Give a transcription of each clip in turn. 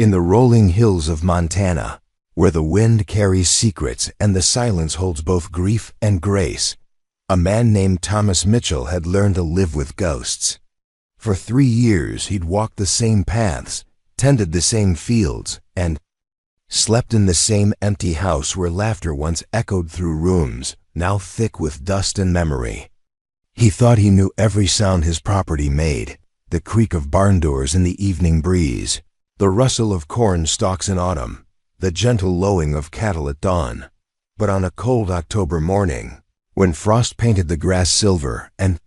In the rolling hills of Montana, where the wind carries secrets and the silence holds both grief and grace, a man named Thomas Mitchell had learned to live with ghosts. For 3 years he'd walked the same paths, tended the same fields, and slept in the same empty house where laughter once echoed through rooms, now thick with dust and memory. He thought he knew every sound his property made, the creak of barn doors in the evening breeze, the rustle of corn stalks in autumn, the gentle lowing of cattle at dawn. But on a cold October morning, when frost painted the grass silver and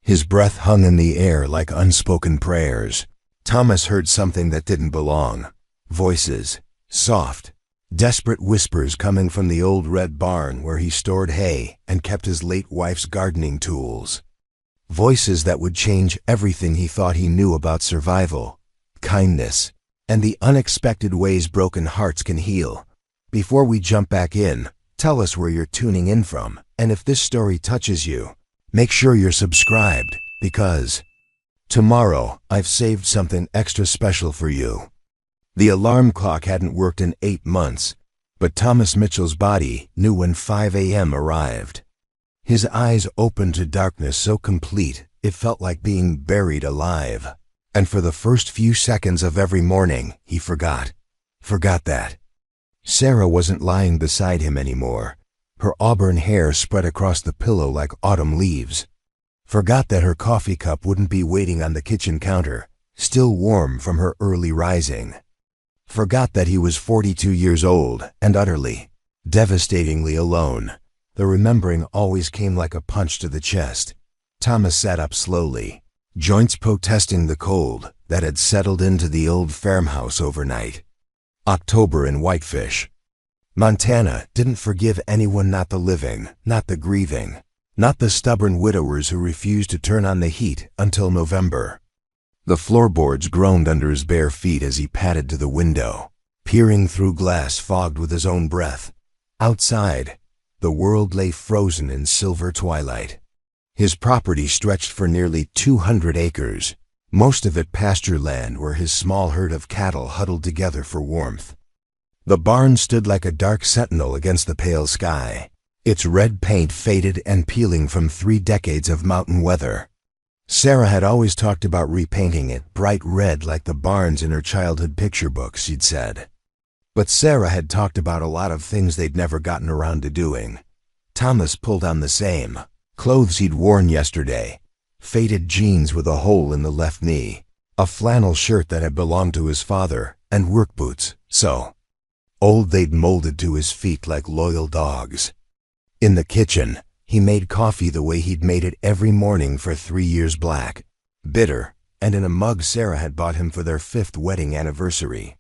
his breath hung in the air like unspoken prayers, Thomas heard something that didn't belong. Voices, soft, desperate whispers coming from the old red barn where he stored hay and kept his late wife's gardening tools. Voices that would change everything he thought he knew about survival, kindness, and the unexpected ways broken hearts can heal. Before we jump back in, tell us where you're tuning in from, and if this story touches you, make sure you're subscribed, because tomorrow I've saved something extra special for you. The alarm clock hadn't worked in 8 months, but Thomas Mitchell's body knew when 5 a.m. arrived. His eyes opened to darkness so complete it felt like being buried alive. And for the first few seconds of every morning, he forgot that Sarah wasn't lying beside him anymore, her auburn hair spread across the pillow like autumn leaves. Forgot that her coffee cup wouldn't be waiting on the kitchen counter, still warm from her early rising. Forgot that he was 42 years old and utterly, devastatingly alone. The remembering always came like a punch to the chest. Thomas sat up slowly, joints protesting the cold that had settled into the old farmhouse overnight. October in Whitefish. Montana didn't forgive anyone, not the living, not the grieving, not the stubborn widowers who refused to turn on the heat until November. The floorboards groaned under his bare feet as he padded to the window, peering through glass fogged with his own breath. Outside, the world lay frozen in silver twilight. His property stretched for nearly 200 acres, most of it pasture land where his small herd of cattle huddled together for warmth. The barn stood like a dark sentinel against the pale sky, its red paint faded and peeling from 3 decades of mountain weather. Sarah had always talked about repainting it bright red like the barns in her childhood picture books, she'd said. But Sarah had talked about a lot of things they'd never gotten around to doing. Thomas pulled on the same. Clothes he'd worn yesterday, faded jeans with a hole in the left knee, a flannel shirt that had belonged to his father, and work boots, so old they'd molded to his feet like loyal dogs. In the kitchen, he made coffee the way he'd made it every morning for 3 years, black, bitter, and in a mug Sarah had bought him for their 5th wedding anniversary.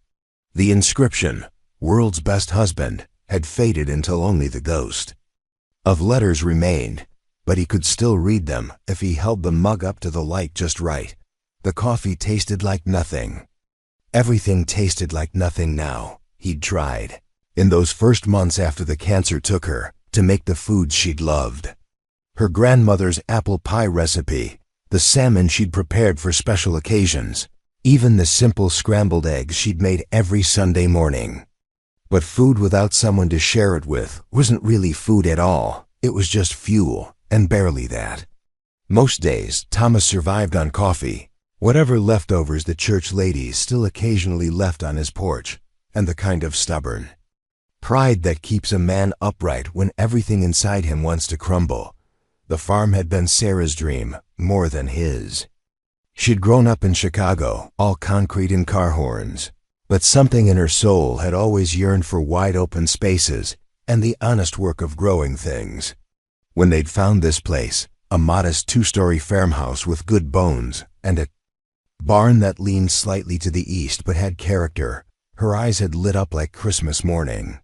The inscription, "World's Best Husband," had faded until only the ghost of letters remained, but he could still read them if he held the mug up to the light just right. The coffee tasted like nothing. Everything tasted like nothing now. He'd tried, in those first months after the cancer took her, to make the foods she'd loved. Her grandmother's apple pie recipe, the salmon she'd prepared for special occasions, even the simple scrambled eggs she'd made every Sunday morning. But food without someone to share it with wasn't really food at all. It was just fuel, and barely that. Most days, Thomas survived on coffee, whatever leftovers the church ladies still occasionally left on his porch, and the kind of stubborn pride that keeps a man upright when everything inside him wants to crumble. The farm had been Sarah's dream, more than his. She'd grown up in Chicago, all concrete and car horns, but something in her soul had always yearned for wide open spaces and the honest work of growing things. When they'd found this place, a modest 2-story farmhouse with good bones and a barn that leaned slightly to the east but had character, her eyes had lit up like Christmas morning.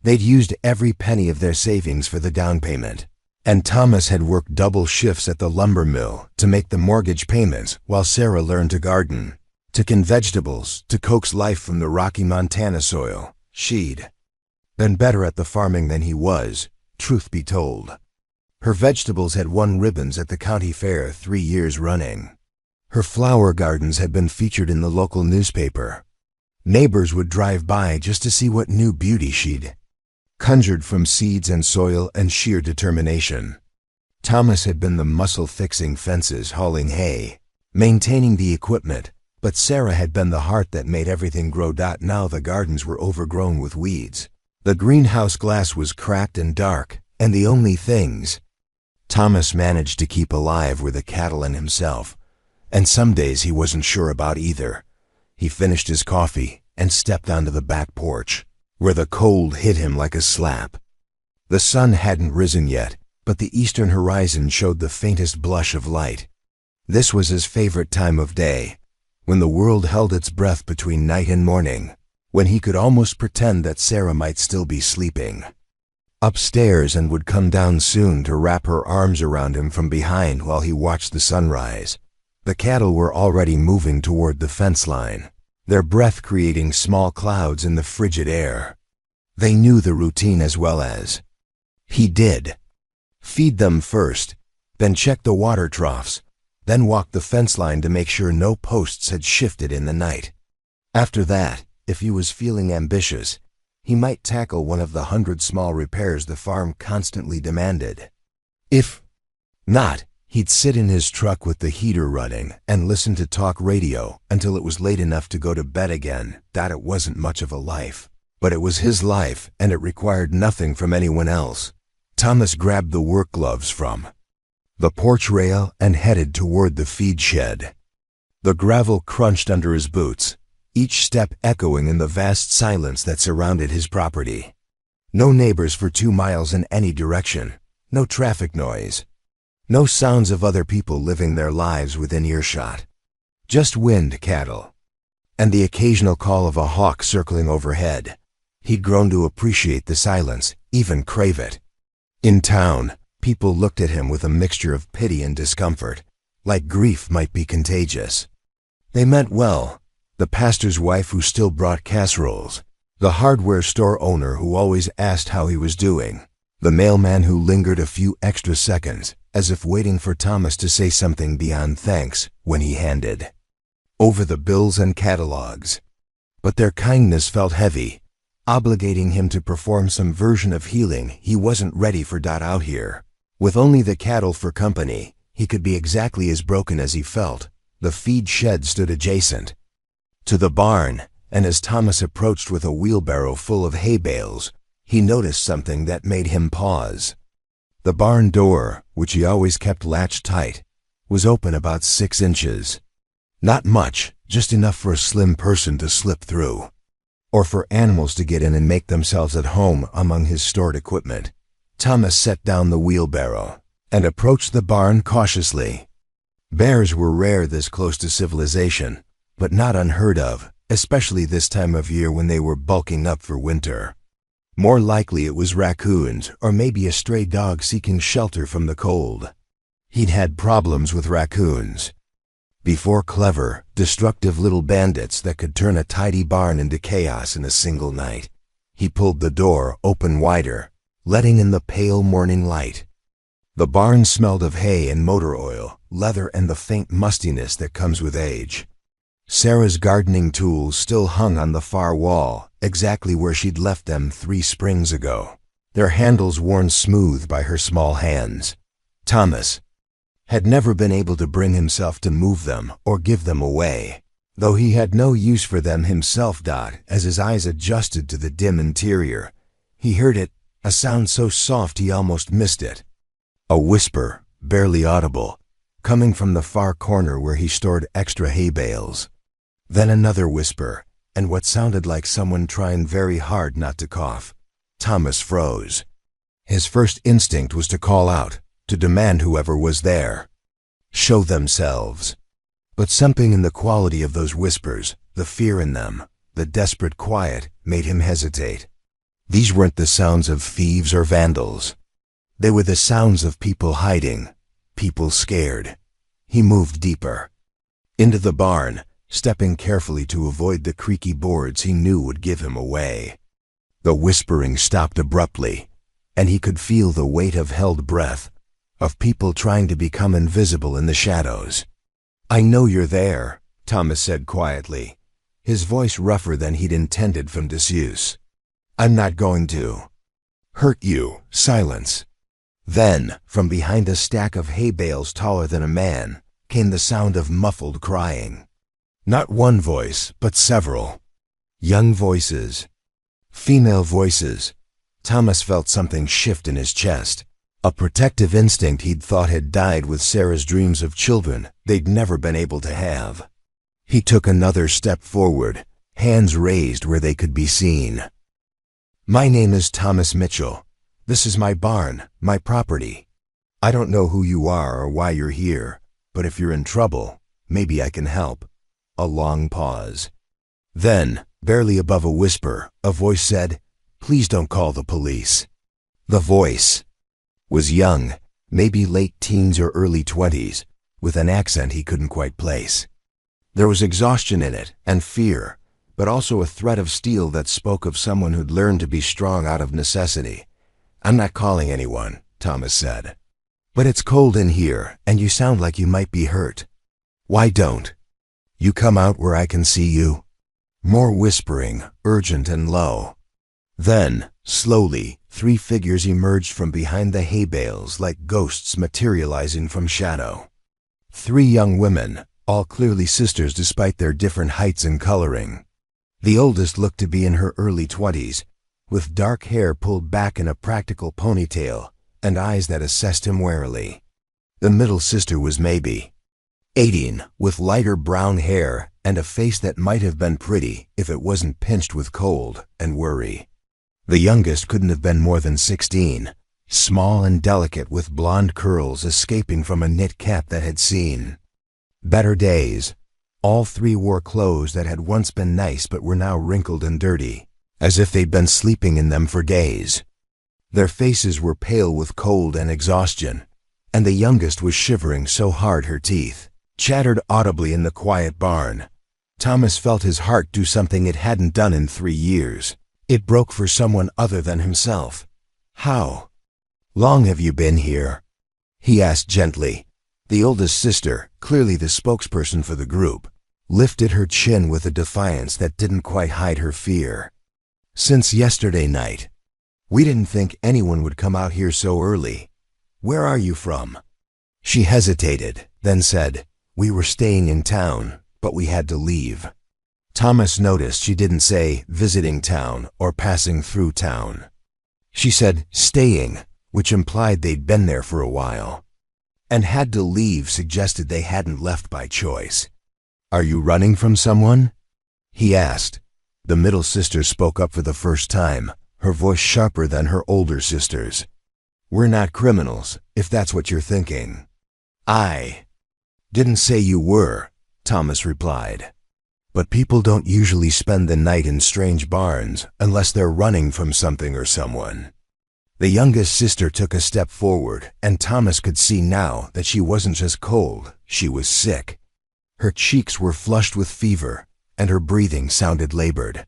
They'd used every penny of their savings for the down payment, and Thomas had worked double shifts at the lumber mill to make the mortgage payments while Sarah learned to garden, to can vegetables, to coax life from the rocky Montana soil. She'd been better at the farming than he was, truth be told. Her vegetables had won ribbons at the county fair 3 years running. Her flower gardens had been featured in the local newspaper. Neighbors would drive by just to see what new beauty she'd conjured from seeds and soil and sheer determination. Thomas had been the muscle fixing fences, hauling hay, maintaining the equipment, but Sarah had been the heart that made everything grow. Now the gardens were overgrown with weeds. The greenhouse glass was cracked and dark, and the only things Thomas managed to keep alive were the cattle and himself, and some days he wasn't sure about either. He finished his coffee and stepped onto the back porch, where the cold hit him like a slap. The sun hadn't risen yet, but the eastern horizon showed the faintest blush of light. This was his favorite time of day, when the world held its breath between night and morning, when he could almost pretend that Sarah might still be sleeping upstairs and would come down soon to wrap her arms around him from behind while he watched the sunrise. The cattle were already moving toward the fence line, their breath creating small clouds in the frigid air. They knew the routine as well as he did. Feed them first, then check the water troughs, then walk the fence line to make sure no posts had shifted in the night. After that, if he was feeling ambitious, he might tackle one of the 100 small repairs the farm constantly demanded. If not, he'd sit in his truck with the heater running and listen to talk radio until it was late enough to go to bed again. It wasn't much of a life, but it was his life and it required nothing from anyone else. Thomas grabbed the work gloves from the porch rail and headed toward the feed shed. The gravel crunched under his boots, each step echoing in the vast silence that surrounded his property. No neighbors for 2 miles in any direction, no traffic noise, no sounds of other people living their lives within earshot. Just wind, cattle, and the occasional call of a hawk circling overhead. He'd grown to appreciate the silence, even crave it. In town, people looked at him with a mixture of pity and discomfort, like grief might be contagious. They meant well. The pastor's wife who still brought casseroles, the hardware store owner who always asked how he was doing, the mailman who lingered a few extra seconds, as if waiting for Thomas to say something beyond thanks when he handed over the bills and catalogs. But their kindness felt heavy, obligating him to perform some version of healing he wasn't ready for. Out here, with only the cattle for company, he could be exactly as broken as he felt. The feed shed stood adjacent to the barn, and as Thomas approached with a wheelbarrow full of hay bales, he noticed something that made him pause. The barn door, which he always kept latched tight, was open about 6 inches. Not much, just enough for a slim person to slip through, or for animals to get in and make themselves at home among his stored equipment. Thomas set down the wheelbarrow and approached the barn cautiously. Bears were rare this close to civilization, but not unheard of, especially this time of year when they were bulking up for winter. More likely it was raccoons or maybe a stray dog seeking shelter from the cold. He'd had problems with raccoons before, clever, destructive little bandits that could turn a tidy barn into chaos in a single night. He pulled the door open wider, letting in the pale morning light. The barn smelled of hay and motor oil, leather, and the faint mustiness that comes with age. Sarah's gardening tools still hung on the far wall, exactly where she'd left them 3 springs ago, their handles worn smooth by her small hands. Thomas had never been able to bring himself to move them or give them away, though he had no use for them himself. As his eyes adjusted to the dim interior, he heard it, a sound so soft he almost missed it. A whisper, barely audible, coming from the far corner where he stored extra hay bales. Then another whisper, and what sounded like someone trying very hard not to cough. Thomas froze. His first instinct was to call out, to demand whoever was there show themselves. But something in the quality of those whispers, the fear in them, the desperate quiet, made him hesitate. These weren't the sounds of thieves or vandals. They were the sounds of people hiding, people scared. He moved deeper into the barn, stepping carefully to avoid the creaky boards he knew would give him away. The whispering stopped abruptly, and he could feel the weight of held breath, of people trying to become invisible in the shadows. "I know you're there," Thomas said quietly. his voice rougher than he'd intended from disuse. "I'm not going to hurt you." Silence. Then, from behind a stack of hay bales taller than a man, came the sound of muffled crying. Not one voice, but several. Young voices. Female voices. Thomas felt something shift in his chest. A protective instinct he'd thought had died with Sarah's dreams of children they'd never been able to have. He took another step forward, hands raised where they could be seen. "My name is Thomas Mitchell. This is my barn, my property. I don't know who you are or why you're here, but if you're in trouble, maybe I can help." A long pause. Then, barely above a whisper, a voice said, "Please don't call the police." The voice was young, maybe late teens or early 20s, with an accent he couldn't quite place. There was exhaustion in it, and fear, but also a threat of steel that spoke of someone who'd learned to be strong out of necessity. "I'm not calling anyone," Thomas said. "But it's cold in here, and you sound like you might be hurt. Why don't you come out where I can see you?" More whispering, urgent and low. Then, slowly, 3 figures emerged from behind the hay bales like ghosts materializing from shadow. 3 young women, all clearly sisters despite their different heights and coloring. The oldest looked to be in her early 20s, with dark hair pulled back in a practical ponytail and eyes that assessed him warily. The middle sister was maybe 18, with lighter brown hair and a face that might have been pretty if it wasn't pinched with cold and worry. The youngest couldn't have been more than 16, small and delicate with blonde curls escaping from a knit cap that had seen better days. All 3 wore clothes that had once been nice but were now wrinkled and dirty, as if they'd been sleeping in them for days. Their faces were pale with cold and exhaustion, and the youngest was shivering so hard her teeth chattered audibly in the quiet barn. Thomas felt his heart do something it hadn't done in 3 years. It broke for someone other than himself. "How long have you been here?" he asked gently. The oldest sister, clearly the spokesperson for the group, lifted her chin with a defiance that didn't quite hide her fear. "Since yesterday night. We didn't think anyone would come out here so early. Where are you from?" She hesitated, then said, "We were staying in town, but we had to leave." Thomas noticed she didn't say visiting town or passing through town. She said staying, which implied they'd been there for a while. And had to leave suggested they hadn't left by choice. "Are you running from someone?" he asked. The middle sister spoke up for the first time, her voice sharper than her older sister's. "We're not criminals, if that's what you're thinking." "I didn't say you were," Thomas replied. "But people don't usually spend the night in strange barns unless they're running from something or someone." The youngest sister took a step forward, and Thomas could see now that she wasn't just cold, she was sick. Her cheeks were flushed with fever, and her breathing sounded labored.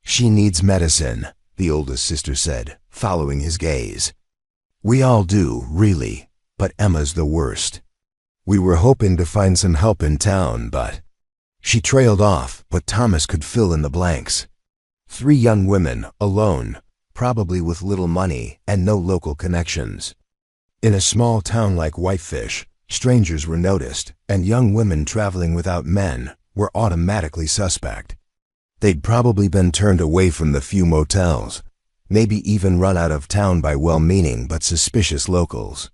"She needs medicine," the oldest sister said, following his gaze. "We all do, really, but Emma's the worst. We were hoping to find some help in town, but—" She trailed off, but Thomas could fill in the blanks. 3 young women, alone, probably with little money and no local connections. In a small town like Whitefish, strangers were noticed, and young women traveling without men were automatically suspect. They'd probably been turned away from the few motels, maybe even run out of town by well-meaning but suspicious locals.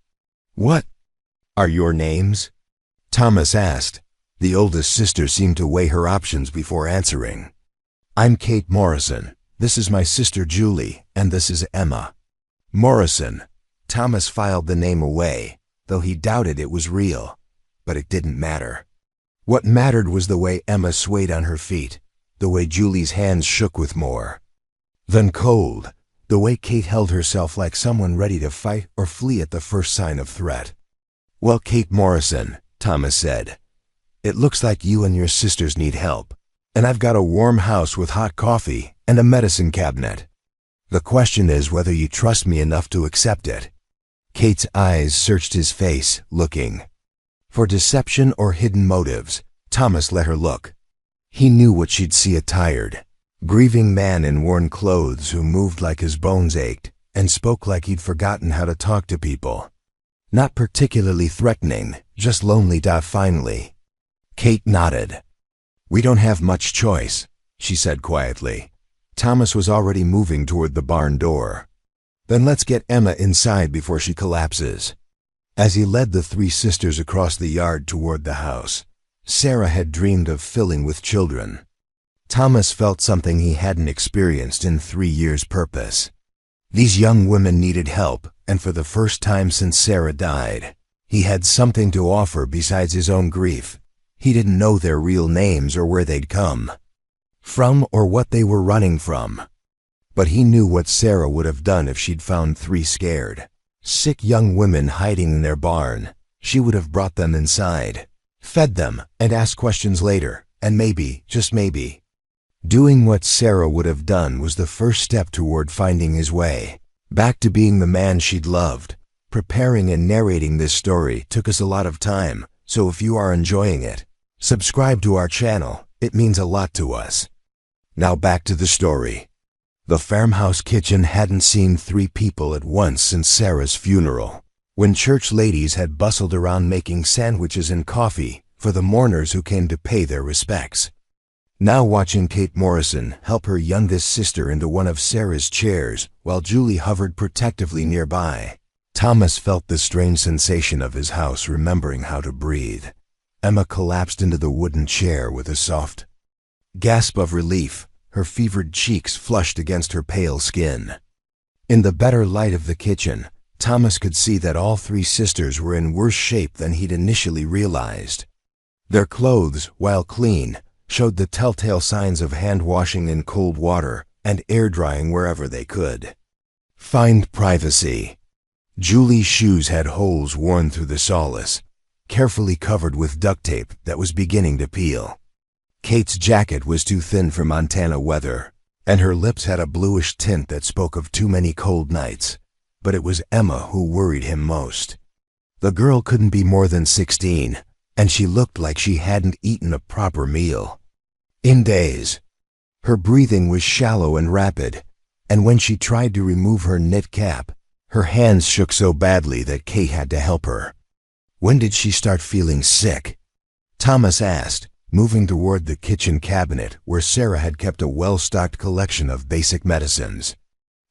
"What are your names?" Thomas asked. The oldest sister seemed to weigh her options before answering. "I'm Kate Morrison. This is my sister Julie, and this is Emma." Morrison. Thomas filed the name away, though he doubted it was real, but it didn't matter. What mattered was the way Emma swayed on her feet, the way Julie's hands shook with more than cold, the way Kate held herself like someone ready to fight or flee at the first sign of threat. "Well, Kate Morrison," Thomas said, "it looks like you and your sisters need help, and I've got a warm house with hot coffee and a medicine cabinet. The question is whether you trust me enough to accept it." Kate's eyes searched his face, looking for deception or hidden motives. Thomas let her look. He knew what she'd see: a tired, grieving man in worn clothes who moved like his bones ached and spoke like he'd forgotten how to talk to people. Not particularly threatening, just lonely. Finally, Kate nodded. "We don't have much choice," she said quietly. Thomas was already moving toward the barn door. "Then let's get Emma inside before she collapses." As he led the three sisters across the yard toward the house Sarah had dreamed of filling with children, Thomas felt something he hadn't experienced in 3 years: purpose. These young women needed help, and for the first time since Sarah died, he had something to offer besides his own grief. He didn't know their real names or where they'd come from or what they were running from. But he knew what Sarah would have done if she'd found 3 scared, sick young women hiding in their barn. She would have brought them inside, fed them, and asked questions later, and maybe, just maybe, doing what Sarah would have done was the first step toward finding his way back to being the man she'd loved. Preparing and narrating this story took us a lot of time, so if you are enjoying it, subscribe to our channel. It means a lot to us. Now back to the story. The farmhouse kitchen hadn't seen 3 people at once since Sarah's funeral, when church ladies had bustled around making sandwiches and coffee for the mourners who came to pay their respects. Now watching Kate Morrison help her youngest sister into one of Sarah's chairs while Julie hovered protectively nearby, Thomas felt the strange sensation of his house remembering how to breathe. Emma collapsed into the wooden chair with a soft gasp of relief, her fevered cheeks flushed against her pale skin. In the better light of the kitchen, Thomas could see that all 3 sisters were in worse shape than he'd initially realized. Their clothes, while clean, showed the telltale signs of hand-washing in cold water and air-drying wherever they could find privacy. Julie's shoes had holes worn through the solace, carefully covered with duct tape that was beginning to peel. Kate's jacket was too thin for Montana weather, and her lips had a bluish tint that spoke of too many cold nights. But it was Emma who worried him most. The girl couldn't be more than 16, and she looked like she hadn't eaten a proper meal in days. Her breathing was shallow and rapid, and when she tried to remove her knit cap, her hands shook so badly that Kate had to help her. "When did she start feeling sick?" Thomas asked, moving toward the kitchen cabinet where Sarah had kept a well-stocked collection of basic medicines.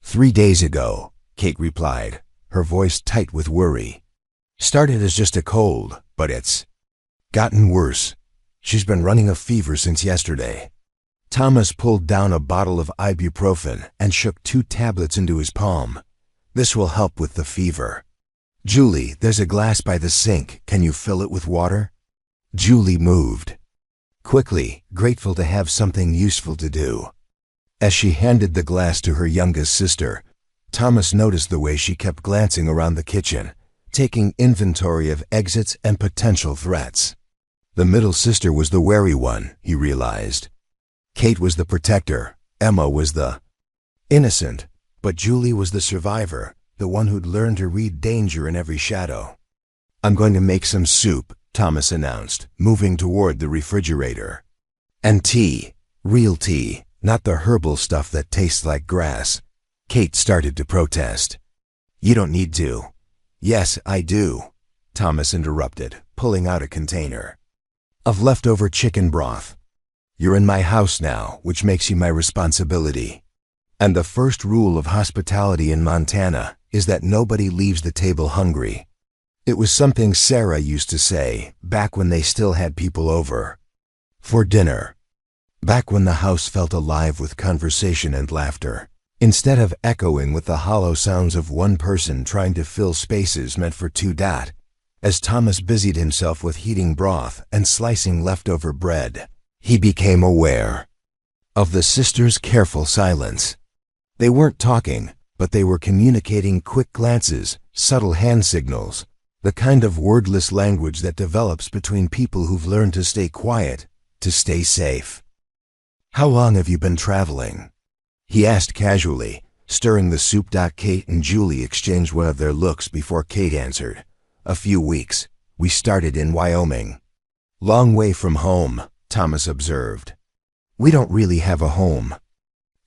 3 days ago, Kate replied, her voice tight with worry. "Started as just a cold, but it's gotten worse. She's been running a fever since yesterday." Thomas pulled down a bottle of ibuprofen and shook 2 tablets into his palm. "This will help with the fever. Julie, there's a glass by the sink. Can you fill it with water?" Julie moved quickly, grateful to have something useful to do. As she handed the glass to her youngest sister, Thomas noticed the way she kept glancing around the kitchen, taking inventory of exits and potential threats. The middle sister was the wary one, he realized. Kate was the protector, Emma was the innocent, but Julie was the survivor, the one who'd learned to read danger in every shadow. "I'm going to make some soup," Thomas announced, moving toward the refrigerator. "And tea, real tea, not the herbal stuff that tastes like grass." Kate started to protest. "You don't need to." "Yes, I do," Thomas interrupted, pulling out a container of leftover chicken broth. "You're in my house now, which makes you my responsibility. And the first rule of hospitality in Montana is that nobody leaves the table hungry." It was something Sarah used to say back when they still had people over for dinner. Back when the house felt alive with conversation and laughter, instead of echoing with the hollow sounds of one person trying to fill spaces meant for 2. As Thomas busied himself with heating broth and slicing leftover bread, he became aware of the sisters' careful silence. They weren't talking, but they were communicating quick glances, subtle hand signals, the kind of wordless language that develops between people who've learned to stay quiet, to stay safe. "How long have you been traveling?" he asked casually, stirring the soup. Kate and Julie exchanged one of their looks before Kate answered. "A few weeks. We started in Wyoming." "Long way from home," Thomas observed. We don't really have a home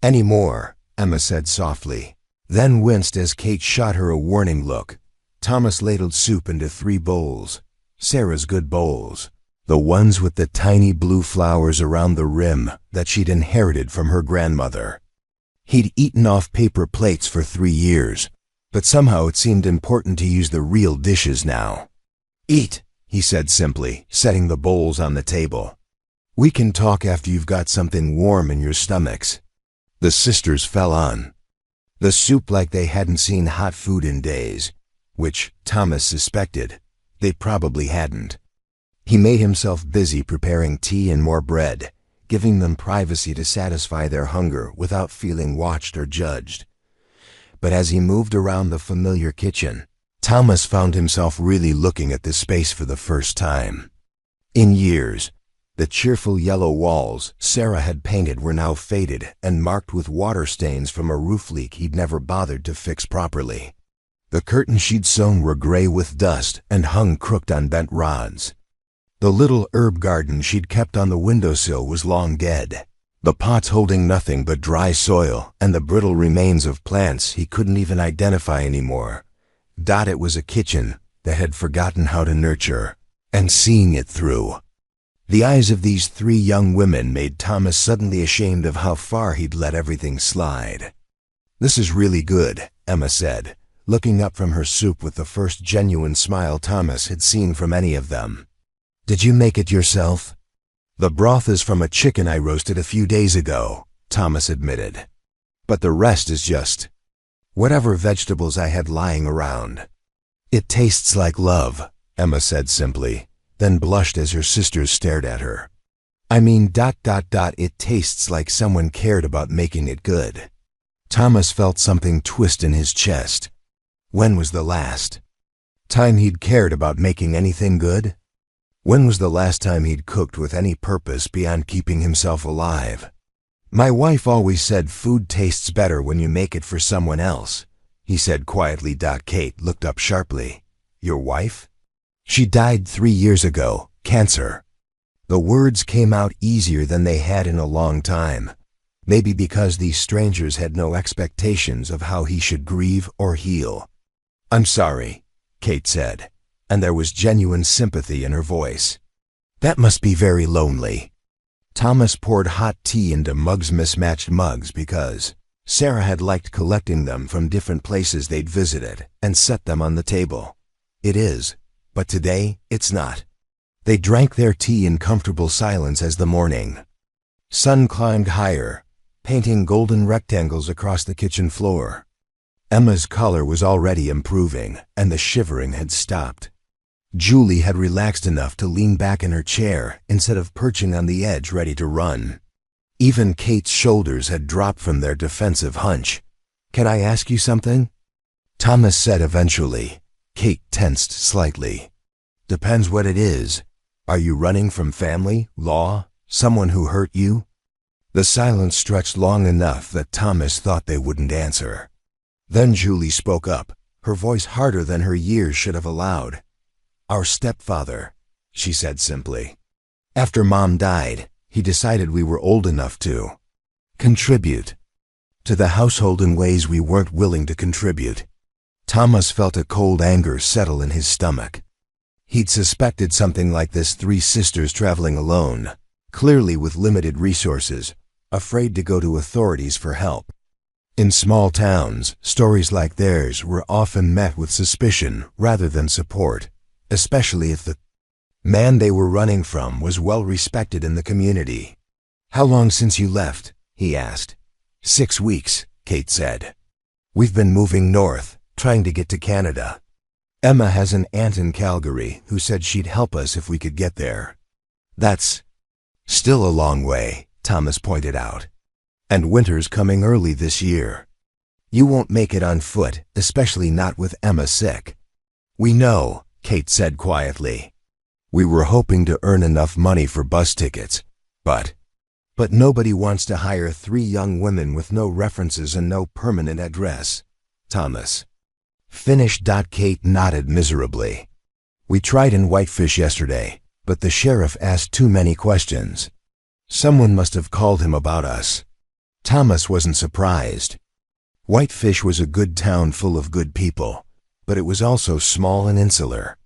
anymore, Emma said softly, then winced as Kate shot her a warning look. Thomas ladled soup into 3 bowls, Sarah's good bowls, the ones with the tiny blue flowers around the rim that she'd inherited from her grandmother. He'd eaten off paper plates for 3 years, but somehow it seemed important to use the real dishes now. Eat, he said simply, setting the bowls on the table. We can talk after you've got something warm in your stomachs. The sisters fell on the soup like they hadn't seen hot food in days, which, Thomas suspected, they probably hadn't. He made himself busy preparing tea and more bread, giving them privacy to satisfy their hunger without feeling watched or judged. But as he moved around the familiar kitchen, Thomas found himself really looking at this space for the first time. In years, the cheerful yellow walls Sarah had painted were now faded and marked with water stains from a roof leak he'd never bothered to fix properly. The curtains she'd sewn were gray with dust and hung crooked on bent rods. The little herb garden she'd kept on the windowsill was long dead, the pots holding nothing but dry soil and the brittle remains of plants he couldn't even identify anymore. It was a kitchen that had forgotten how to nurture, and seeing it through. The eyes of these 3 young women made Thomas suddenly ashamed of how far he'd let everything slide. This is really good, Emma said, looking up from her soup with the first genuine smile Thomas had seen from any of them. Did you make it yourself? The broth is from a chicken I roasted a few days ago, Thomas admitted. But the rest is just whatever vegetables I had lying around. It tastes like love, Emma said simply, then blushed as her sisters stared at her. I mean, it tastes like someone cared about making it good. Thomas felt something twist in his chest. When was the last time he'd cared about making anything good? When was the last time he'd cooked with any purpose beyond keeping himself alive? My wife always said food tastes better when you make it for someone else, he said quietly. Kate looked up sharply. Your wife? She died 3 years ago, cancer. The words came out easier than they had in a long time, maybe because these strangers had no expectations of how he should grieve or heal. I'm sorry, Kate said, and there was genuine sympathy in her voice. That must be very lonely. Thomas poured hot tea into mismatched mugs because Sarah had liked collecting them from different places they'd visited and set them on the table. It is. But today, it's not. They drank their tea in comfortable silence as the morning sun climbed higher, painting golden rectangles across the kitchen floor. Emma's color was already improving, and the shivering had stopped. Julie had relaxed enough to lean back in her chair instead of perching on the edge ready to run. Even Kate's shoulders had dropped from their defensive hunch. Can I ask you something? Thomas said eventually. Kate tensed slightly. Depends what it is. Are you running from family, law, someone who hurt you? The silence stretched long enough that Thomas thought they wouldn't answer. Then Julie spoke up, her voice harder than her years should have allowed. Our stepfather, she said simply. After Mom died, he decided we were old enough to contribute to the household in ways we weren't willing to contribute. Thomas felt a cold anger settle in his stomach. He'd suspected something like this. 3 sisters traveling alone, clearly with limited resources, afraid to go to authorities for help. In small towns, stories like theirs were often met with suspicion rather than support, especially if the man they were running from was well respected in the community. How long since you left? He asked. 6 weeks, Kate said. We've been moving north, trying to get to Canada. Emma has an aunt in Calgary who said she'd help us if we could get there. That's still a long way, Thomas pointed out. And winter's coming early this year. You won't make it on foot, especially not with Emma sick. We know, Kate said quietly. We were hoping to earn enough money for bus tickets, but nobody wants to hire 3 young women with no references and no permanent address. Thomas finished. Kate nodded miserably. We tried in Whitefish yesterday, but the sheriff asked too many questions. Someone must have called him about us. Thomas wasn't surprised. Whitefish was a good town full of good people, but it was also small and insular.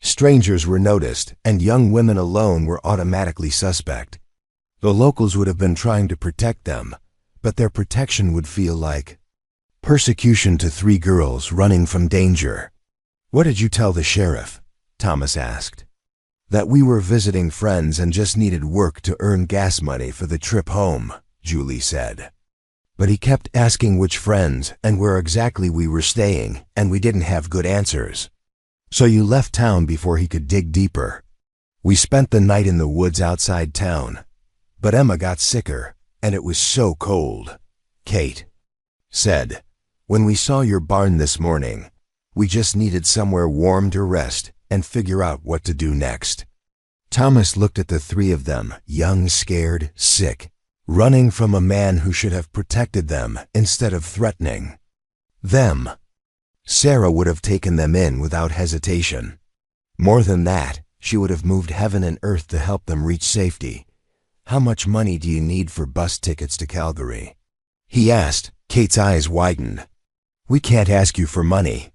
Strangers were noticed, and young women alone were automatically suspect. The locals would have been trying to protect them, but their protection would feel like persecution to 3 girls running from danger. "What did you tell the sheriff?" Thomas asked. "That we were visiting friends and just needed work to earn gas money for the trip home," Julie said. "But he kept asking which friends and where exactly we were staying, and we didn't have good answers. So you left town before he could dig deeper." "We spent the night in the woods outside town, but Emma got sicker, and it was so cold," Kate said. "When we saw your barn this morning, we just needed somewhere warm to rest and figure out what to do next." Thomas looked at the 3 of them, young, scared, sick, running from a man who should have protected them instead of threatening them. Sarah would have taken them in without hesitation. More than that, she would have moved heaven and earth to help them reach safety. "How much money do you need for bus tickets to Calgary?" he asked. Kate's eyes widened. "We can't ask you for money.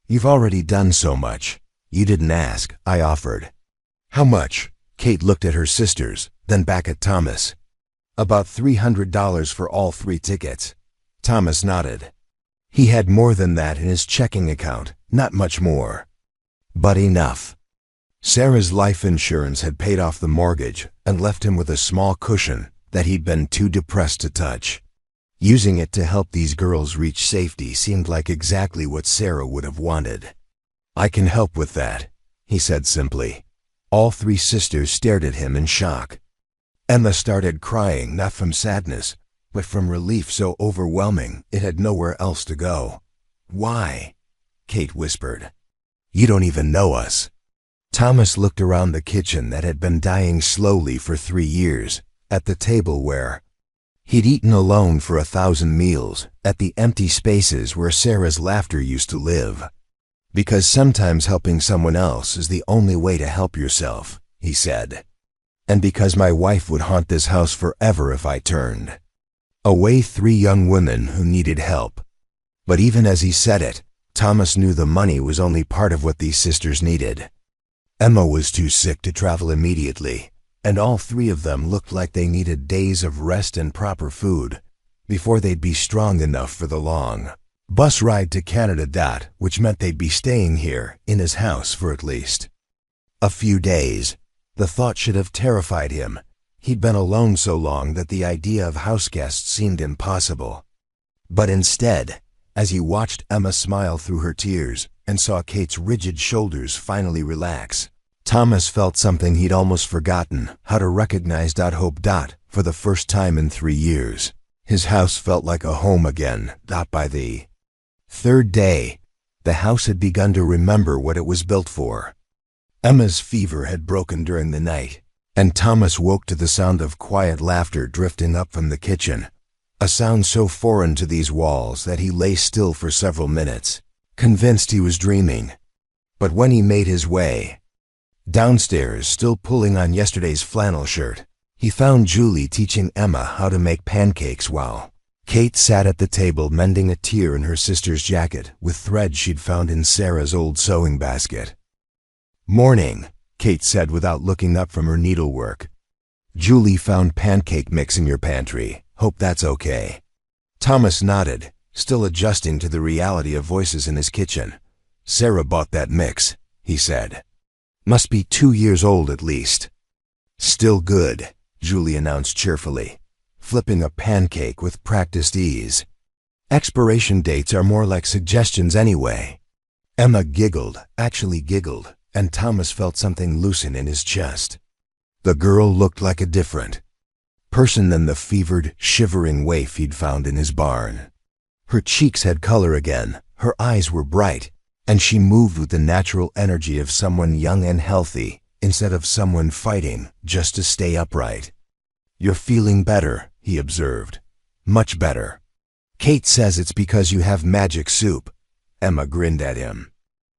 You've already done so much. You didn't ask," I offered. "How much?" Kate looked at her sisters, then back at Thomas. "About $300 for all 3 tickets." Thomas nodded. He had more than that in his checking account, not much more, but enough. Sarah's life insurance had paid off the mortgage and left him with a small cushion that he'd been too depressed to touch. Using it to help these girls reach safety seemed like exactly what Sarah would have wanted. "I can help with that," he said simply. All 3 sisters stared at him in shock. Emma started crying, not from sadness, but from relief so overwhelming it had nowhere else to go. "Why?" Kate whispered. "You don't even know us." Thomas looked around the kitchen that had been dying slowly for 3 years, at the table where he'd eaten alone for 1,000 meals, at the empty spaces where Sarah's laughter used to live. "Because sometimes helping someone else is the only way to help yourself," he said. "And because my wife would haunt this house forever if I turned away 3 young women who needed help." But even as he said it, Thomas knew the money was only part of what these sisters needed. Emma was too sick to travel immediately, and all 3 of them looked like they needed days of rest and proper food before they'd be strong enough for the long bus ride to Canada, which meant they'd be staying here in his house for at least a few days. The thought should have terrified him. He'd been alone so long that the idea of house guests seemed impossible. But instead, as he watched Emma smile through her tears and saw Kate's rigid shoulders finally relax, Thomas felt something he'd almost forgotten how to recognize. Hope. For the first time in 3 years, his house felt like a home again. By the 3rd day, the house had begun to remember what it was built for. Emma's fever had broken during the night, and Thomas woke to the sound of quiet laughter drifting up from the kitchen, a sound so foreign to these walls that he lay still for several minutes, convinced he was dreaming. But when he made his way downstairs, still pulling on yesterday's flannel shirt, he found Julie teaching Emma how to make pancakes while Kate sat at the table mending a tear in her sister's jacket with thread she'd found in Sarah's old sewing basket. "Morning," Kate said without looking up from her needlework. "Julie found pancake mix in your pantry. Hope that's okay." Thomas nodded, still adjusting to the reality of voices in his kitchen. "Sarah bought that mix," he said. "Must be 2 years old at least." "Still good," Julie announced cheerfully, flipping a pancake with practiced ease. "Expiration dates are more like suggestions anyway." Emma giggled, actually giggled, and Thomas felt something loosen in his chest. The girl looked like a different person than the fevered, shivering waif he'd found in his barn. Her cheeks had color again, her eyes were bright, and she moved with the natural energy of someone young and healthy instead of someone fighting just to stay upright. "You're feeling better," he observed. "Much better." "Kate says it's because you have magic soup." Emma grinned at him.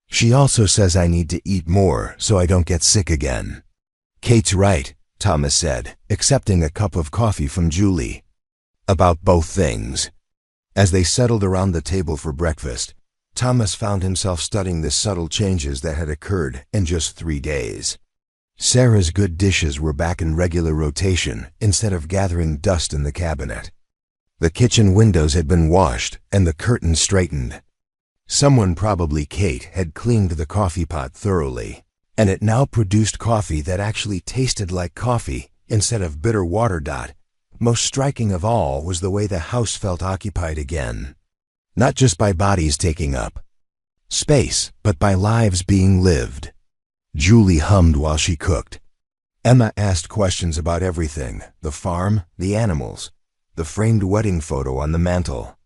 "She also says I need to eat more so I don't get sick again." "Kate's right," Thomas said, accepting a cup of coffee from Julie. About both things. As they settled around the table for breakfast, Thomas found himself studying the subtle changes that had occurred in just 3 days. Sarah's good dishes were back in regular rotation instead of gathering dust in the cabinet. The kitchen windows had been washed and the curtains straightened. Someone, probably Kate, had cleaned the coffee pot thoroughly, and it now produced coffee that actually tasted like coffee instead of bitter water. Most striking of all was the way the house felt occupied again. Not just by bodies taking up space, but by lives being lived. Julie hummed while she cooked. Emma asked questions about everything: the farm, the animals, the framed wedding photo on the mantel.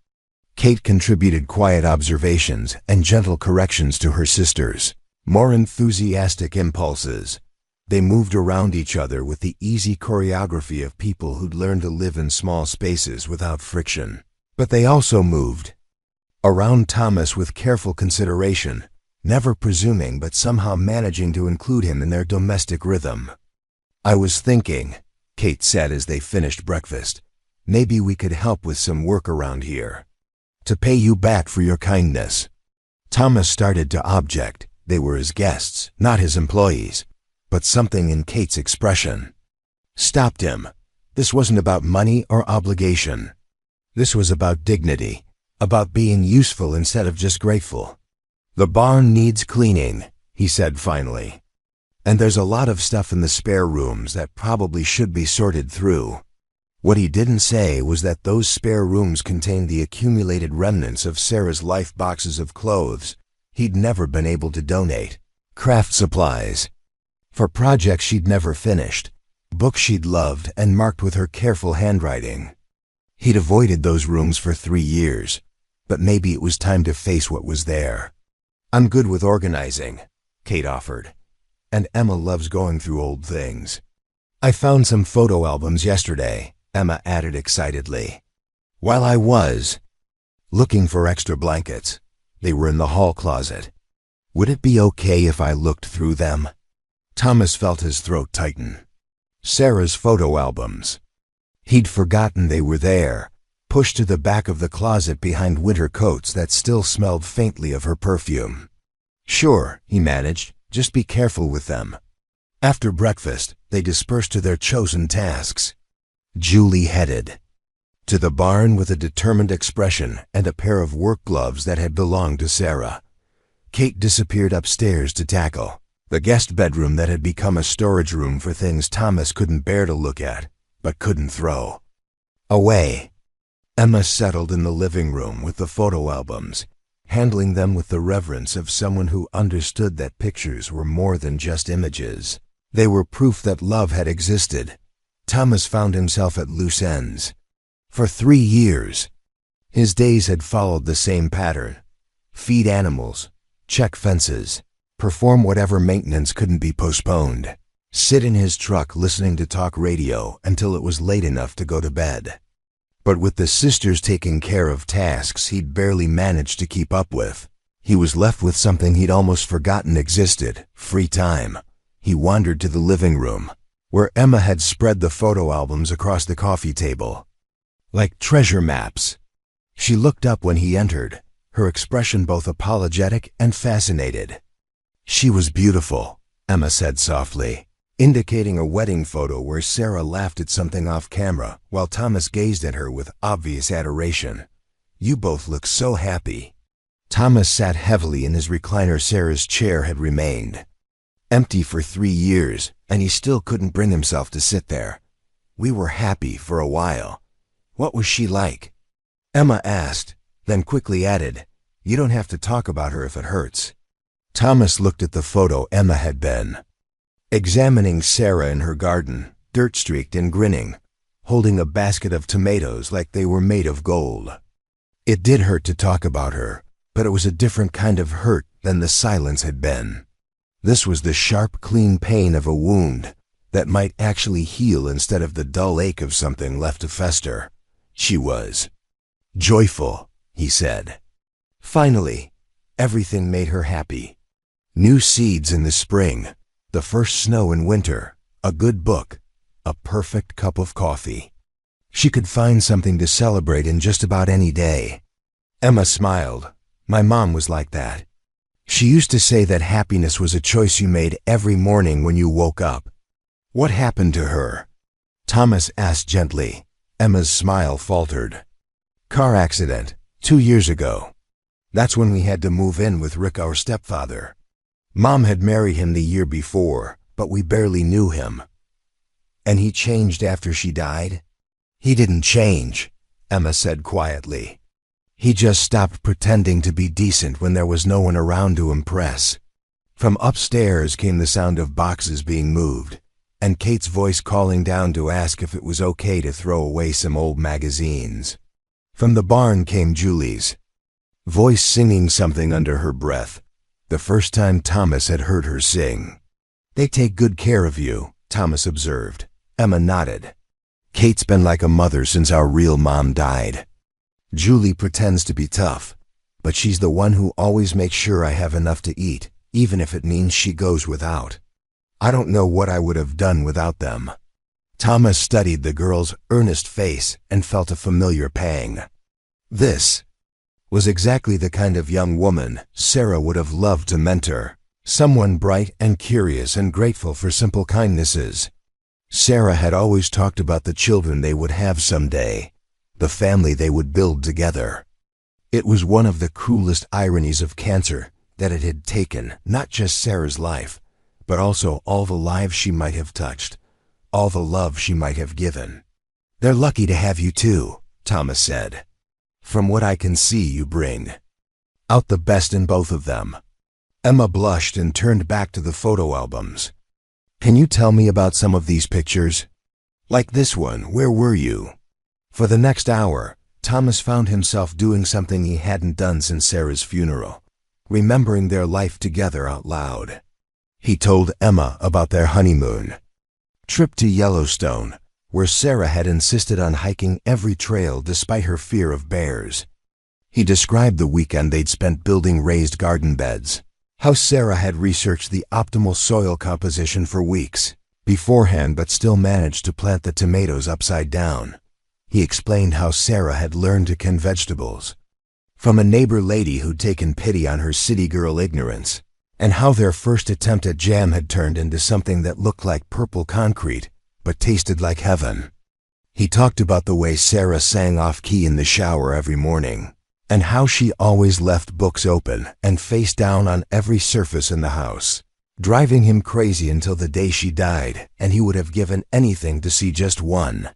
Kate contributed quiet observations and gentle corrections to her sisters, more enthusiastic impulses. They moved around each other with the easy choreography of people who'd learned to live in small spaces without friction. But they also moved around Thomas with careful consideration, never presuming but somehow managing to include him in their domestic rhythm. "I was thinking," Kate said as they finished breakfast, "maybe we could help with some work around here. To pay you back for your kindness." Thomas started to object. They were his guests, not his employees. But something in Kate's expression stopped him. This wasn't about money or obligation. This was about dignity, about being useful instead of just grateful. "The barn needs cleaning," he said finally. "And there's a lot of stuff in the spare rooms that probably should be sorted through." What he didn't say was that those spare rooms contained the accumulated remnants of Sarah's life: boxes of clothes he'd never been able to donate, craft supplies for projects she'd never finished, books she'd loved and marked with her careful handwriting. He'd avoided those rooms for 3 years, but maybe it was time to face what was there. "I'm good with organizing," Kate offered, "and Emma loves going through old things." "I found some photo albums yesterday," Emma added excitedly. "While I was looking for extra blankets, they were in the hall closet. Would it be okay if I looked through them?" Thomas felt his throat tighten. Sarah's photo albums. He'd forgotten they were there, pushed to the back of the closet behind winter coats that still smelled faintly of her perfume. "Sure," he managed, "just be careful with them." After breakfast, they dispersed to their chosen tasks. Julie headed to the barn with a determined expression and a pair of work gloves that had belonged to Sarah. Kate disappeared upstairs to tackle the guest bedroom that had become a storage room for things Thomas couldn't bear to look at, but couldn't throw away. Emma settled in the living room with the photo albums, handling them with the reverence of someone who understood that pictures were more than just images. They were proof that love had existed. Thomas found himself at loose ends. For 3 years, his days had followed the same pattern: feed animals, check fences, perform whatever maintenance couldn't be postponed, sit in his truck listening to talk radio until it was late enough to go to bed. But with the sisters taking care of tasks he'd barely managed to keep up with, he was left with something he'd almost forgotten existed: free time. He wandered to the living room, where Emma had spread the photo albums across the coffee table, like treasure maps. She looked up when he entered, her expression both apologetic and fascinated. "She was beautiful," Emma said softly, indicating a wedding photo where Sarah laughed at something off camera while Thomas gazed at her with obvious adoration. "You both look so happy." Thomas sat heavily in his recliner. Sarah's chair had remained empty for 3 years, and he still couldn't bring himself to sit there. "We were happy for a while." "What was she like?" Emma asked, then quickly added, "You don't have to talk about her if it hurts." Thomas looked at the photo Emma had been examining: Sarah in her garden, dirt-streaked and grinning, holding a basket of tomatoes like they were made of gold. It did hurt to talk about her, but it was a different kind of hurt than the silence had been. This was the sharp, clean pain of a wound that might actually heal instead of the dull ache of something left to fester. She was joyful, he said. Finally, everything made her happy. New seeds in the spring, the first snow in winter, a good book, a perfect cup of coffee. She could find something to celebrate in just about any day. Emma smiled. My mom was like that. She used to say that happiness was a choice you made every morning when you woke up. What happened to her? Thomas asked gently. Emma's smile faltered. Car accident, 2 years ago. That's when we had to move in with Rick, our stepfather. Mom had married him the year before, but we barely knew him. And he changed after she died? He didn't change, Emma said quietly. He just stopped pretending to be decent when there was no one around to impress. From upstairs came the sound of boxes being moved, and Kate's voice calling down to ask if it was okay to throw away some old magazines. From the barn came Julie's voice singing something under her breath, the first time Thomas had heard her sing. They take good care of you, Thomas observed. Emma nodded. Kate's been like a mother since our real mom died. Julie pretends to be tough, but she's the one who always makes sure I have enough to eat, even if it means she goes without. I don't know what I would have done without them. Thomas studied the girl's earnest face and felt a familiar pang. This was exactly the kind of young woman Sarah would have loved to mentor, someone bright and curious and grateful for simple kindnesses. Sarah had always talked about the children they would have someday, the family they would build together. It was one of the cruelest ironies of cancer that it had taken not just Sarah's life, but also all the lives she might have touched, all the love she might have given. They're lucky to have you too, Thomas said. From what I can see, you bring out the best in both of them. Emma blushed and turned back to the photo albums. Can you tell me about some of these pictures? Like this one, where were you? For the next hour, Thomas found himself doing something he hadn't done since Sarah's funeral, remembering their life together out loud. He told Emma about their honeymoon trip to Yellowstone, where Sarah had insisted on hiking every trail despite her fear of bears. He described the weekend they'd spent building raised garden beds, how Sarah had researched the optimal soil composition for weeks beforehand but still managed to plant the tomatoes upside down. He explained how Sarah had learned to can vegetables from a neighbor lady who'd taken pity on her city girl ignorance, and how their first attempt at jam had turned into something that looked like purple concrete but tasted like heaven. He talked about the way Sarah sang off-key in the shower every morning, and how she always left books open and face down on every surface in the house, driving him crazy until the day she died, and he would have given anything to see just one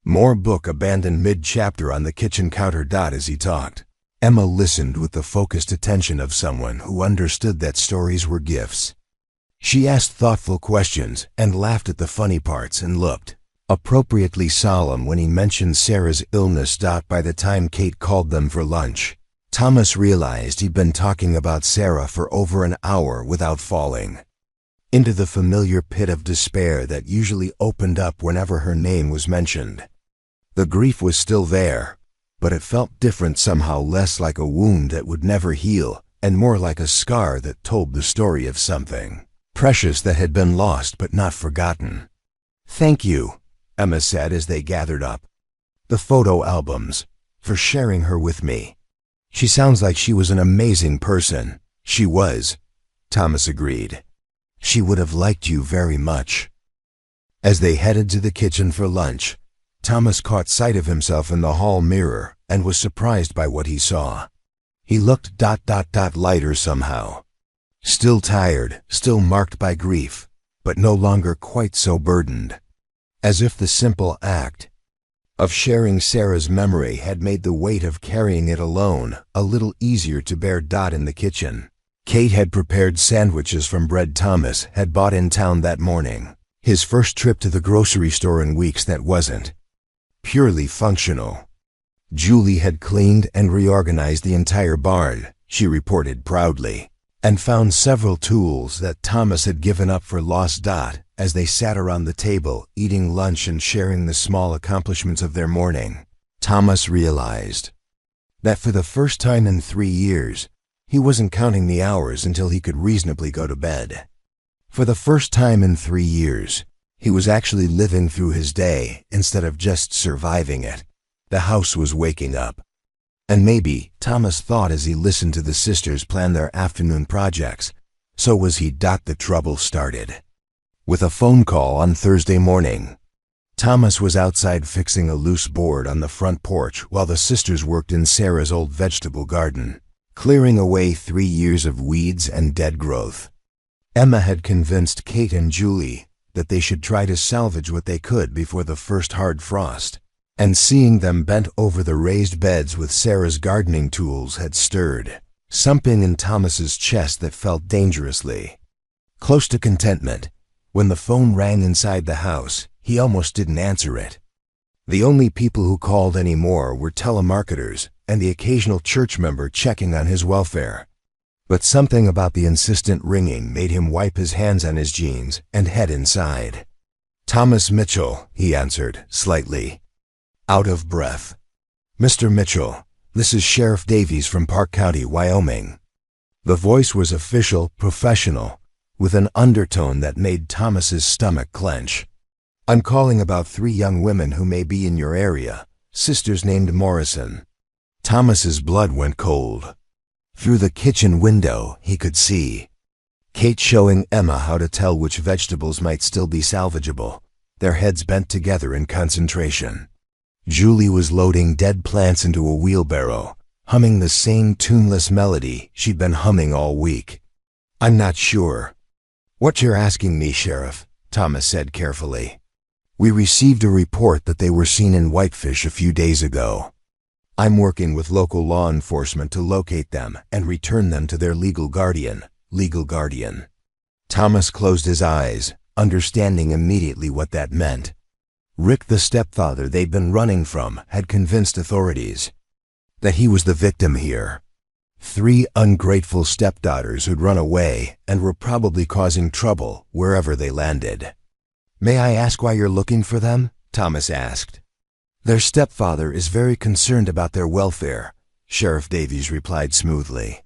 more book abandoned mid-chapter on the kitchen counter. As he talked, Emma listened with the focused attention of someone who understood that stories were gifts. She asked thoughtful questions and laughed at the funny parts and looked appropriately solemn when he mentioned Sarah's illness. By the time Kate called them for lunch, Thomas realized he'd been talking about Sarah for over an hour without falling into the familiar pit of despair that usually opened up whenever her name was mentioned. The grief was still there, but it felt different, somehow less like a wound that would never heal and more like a scar that told the story of something precious that had been lost but not forgotten. Thank you, Emma said as they gathered up the photo albums, for sharing her with me. She sounds like she was an amazing person. She was, Thomas agreed. She would have liked you very much. As they headed to the kitchen for lunch, Thomas caught sight of himself in the hall mirror and was surprised by what he saw. He looked lighter somehow. Still tired, still marked by grief, but no longer quite so burdened. As if the simple act of sharing Sarah's memory had made the weight of carrying it alone a little easier to bear. In the kitchen, Kate had prepared sandwiches from bread Thomas had bought in town that morning, his first trip to the grocery store in weeks that wasn't purely functional. Julie had cleaned and reorganized the entire barn, she reported proudly, and found several tools that Thomas had given up for lost. As they sat around the table, eating lunch and sharing the small accomplishments of their morning, Thomas realized that for the first time in 3 years, he wasn't counting the hours until he could reasonably go to bed. For the first time in 3 years, He was actually living through his day instead of just surviving it. The house was waking up. And maybe, Thomas thought as he listened to the sisters plan their afternoon projects, so was he. The trouble started with a phone call on Thursday morning. Thomas was outside fixing a loose board on the front porch while the sisters worked in Sarah's old vegetable garden, clearing away 3 years of weeds and dead growth. Emma had convinced Kate and Julie that they should try to salvage what they could before the first hard frost, and seeing them bent over the raised beds with Sarah's gardening tools had stirred something in Thomas's chest that felt dangerously close to contentment. When the phone rang inside the house, he almost didn't answer it. The only people who called anymore were telemarketers and the occasional church member checking on his welfare. But something about the insistent ringing made him wipe his hands on his jeans and head inside. "Thomas Mitchell," he answered, slightly out of breath. "Mr. Mitchell, this is Sheriff Davies from Park County, Wyoming." The voice was official, professional, with an undertone that made Thomas's stomach clench. "I'm calling about 3 young women who may be in your area, sisters named Morrison." Thomas's blood went cold. Through the kitchen window, he could see Kate showing Emma how to tell which vegetables might still be salvageable, their heads bent together in concentration. Julie was loading dead plants into a wheelbarrow, humming the same tuneless melody she'd been humming all week. "I'm not sure what you're asking me, Sheriff," Thomas said carefully. "We received a report that they were seen in Whitefish a few days ago. I'm working with local law enforcement to locate them and return them to their legal guardian." Thomas closed his eyes, understanding immediately what that meant. Rick, the stepfather they'd been running from, had convinced authorities that he was the victim here. 3 ungrateful stepdaughters who'd run away and were probably causing trouble wherever they landed. "May I ask why you're looking for them?" Thomas asked. "Their stepfather is very concerned about their welfare," Sheriff Davies replied smoothly.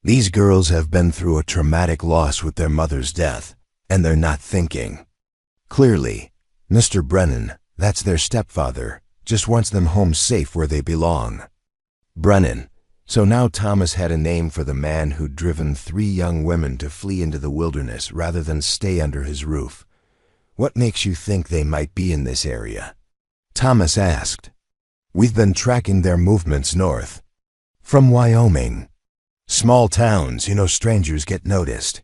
"These girls have been through a traumatic loss with their mother's death, and they're not thinking clearly. Mr. Brennan, that's their stepfather, just wants them home safe where they belong." Brennan. So now Thomas had a name for the man who'd driven 3 young women to flee into the wilderness rather than stay under his roof. "What makes you think they might be in this area?" Thomas asked. "We've been tracking their movements north from Wyoming. Small towns, strangers get noticed.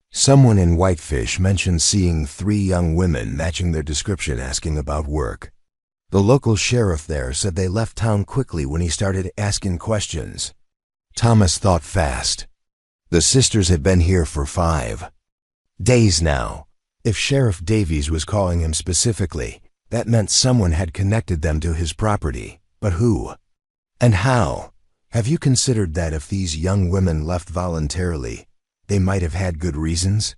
Someone in Whitefish mentioned seeing 3 young women matching their description asking about work. The local sheriff there said they left town quickly when he started asking questions." Thomas thought fast. The sisters had been here for 5 days now. If Sheriff Davies was calling him specifically, that meant someone had connected them to his property. But who? And how? Have you considered that if these young women left voluntarily, they might have had good reasons?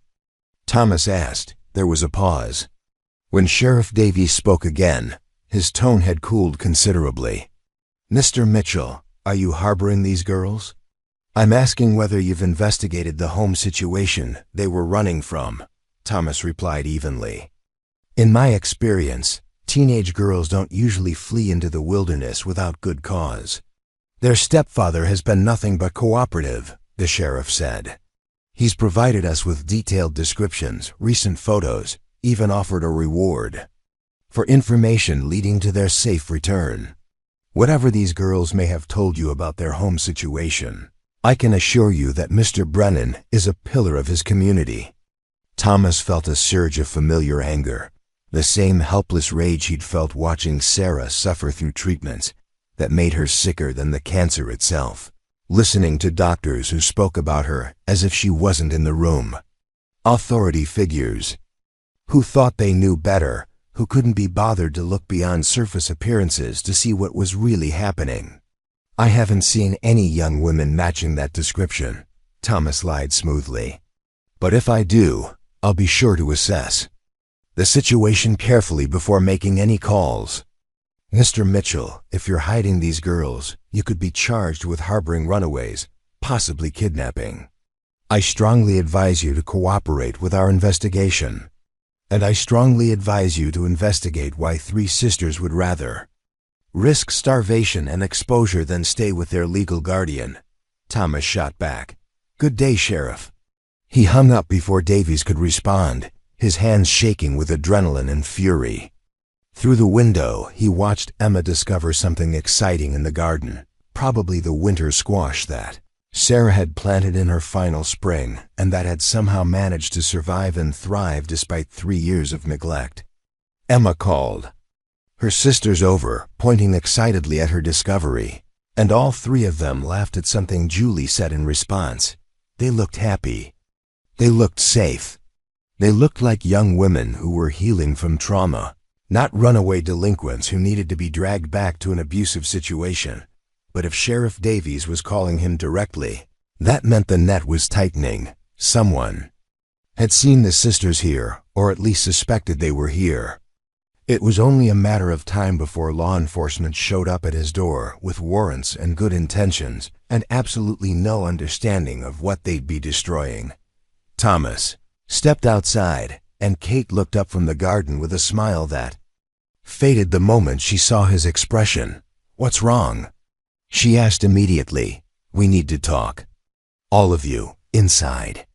Thomas asked. There was a pause. When Sheriff Davies spoke again, his tone had cooled considerably. "Mr. Mitchell, are you harboring these girls?" "I'm asking whether you've investigated the home situation they were running from," Thomas replied evenly. "In my experience, teenage girls don't usually flee into the wilderness without good cause. Their stepfather has been nothing but cooperative," the sheriff said. "He's provided us with detailed descriptions, recent photos, even offered a reward for information leading to their safe return. Whatever these girls may have told you about their home situation, I can assure you that Mr. Brennan is a pillar of his community." Thomas felt a surge of familiar anger, the same helpless rage he'd felt watching Sarah suffer through treatments that made her sicker than the cancer itself, listening to doctors who spoke about her as if she wasn't in the room. Authority figures who thought they knew better, who couldn't be bothered to look beyond surface appearances to see what was really happening. "I haven't seen any young women matching that description," Thomas lied smoothly. "But if I do, I'll be sure to assess the situation carefully before making any calls. Mr. Mitchell, if you're hiding these girls, you could be charged with harboring runaways, possibly kidnapping. I strongly advise you to cooperate with our investigation." And I strongly advise you to investigate why 3 sisters would rather risk starvation and exposure than stay with their legal guardian. Thomas shot back. Good day, Sheriff. He hung up before Davies could respond, his hands shaking with adrenaline and fury. Through the window, he watched Emma discover something exciting in the garden, probably the winter squash that Sarah had planted in her final spring, and that had somehow managed to survive and thrive despite 3 years of neglect. Emma called. Her sisters over, pointing excitedly at her discovery, and all 3 of them laughed at something Julie said in response. They looked happy. They looked safe. They looked like young women who were healing from trauma, not runaway delinquents who needed to be dragged back to an abusive situation. But if Sheriff Davies was calling him directly, that meant the net was tightening. Someone had seen the sisters here, or at least suspected they were here. It was only a matter of time before law enforcement showed up at his door with warrants and good intentions and absolutely no understanding of what they'd be destroying. Thomas stepped outside, and Kate looked up from the garden with a smile that faded the moment she saw his expression. What's wrong? She asked immediately. We need to talk. All of you, inside.